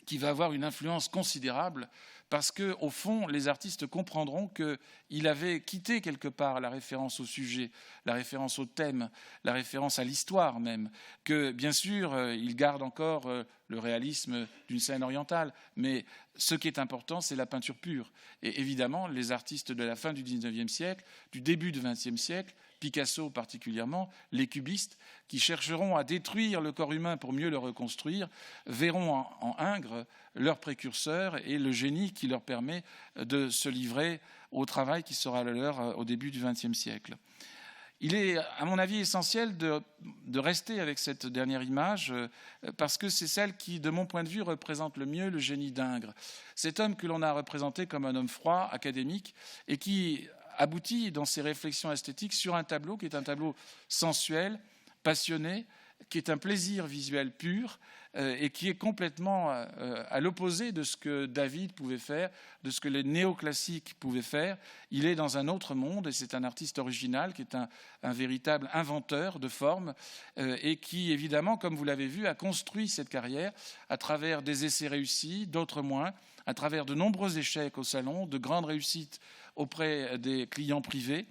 qui va avoir une influence considérable parce qu'au fond, les artistes comprendront qu'il avait quitté quelque part la référence au sujet, la référence au thème, la référence à l'histoire même, que bien sûr, il garde encore le réalisme d'une scène orientale, mais ce qui est important, c'est la peinture pure. Et évidemment, les artistes de la fin du XIXe siècle, du début du XXe siècle, Picasso particulièrement, les cubistes, qui chercheront à détruire le corps humain pour mieux le reconstruire, verront en Ingres leur précurseur et le génie qui leur permet de se livrer au travail qui sera le leur au début du XXe siècle. Il est, à mon avis, essentiel de rester avec cette dernière image parce que c'est celle qui, de mon point de vue, représente le mieux le génie d'Ingres. Cet homme que l'on a représenté comme un homme froid, académique, et qui aboutit dans ses réflexions esthétiques sur un tableau qui est un tableau sensuel, passionné, qui est un plaisir visuel pur et qui est complètement à l'opposé de ce que David pouvait faire, de ce que les néoclassiques pouvaient faire. Il est dans un autre monde et c'est un artiste original qui est un véritable inventeur de formes et qui, évidemment, comme vous l'avez vu, a construit cette carrière à travers des essais réussis, d'autres moins, à travers de nombreux échecs au salon, de grandes réussites auprès des clients privés.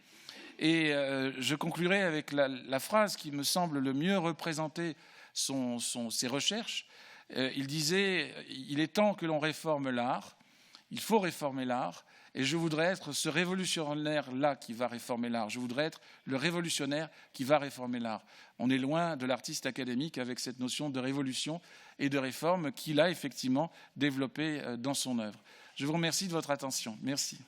Et je conclurai avec la phrase qui me semble le mieux représenter ses recherches. Il disait « Il est temps que l'on réforme l'art, il faut réformer l'art, et je voudrais être ce révolutionnaire-là qui va réformer l'art. Je voudrais être le révolutionnaire qui va réformer l'art. » On est loin de l'artiste académique avec cette notion de révolution et de réforme qu'il a effectivement développée dans son œuvre. Je vous remercie de votre attention. Merci.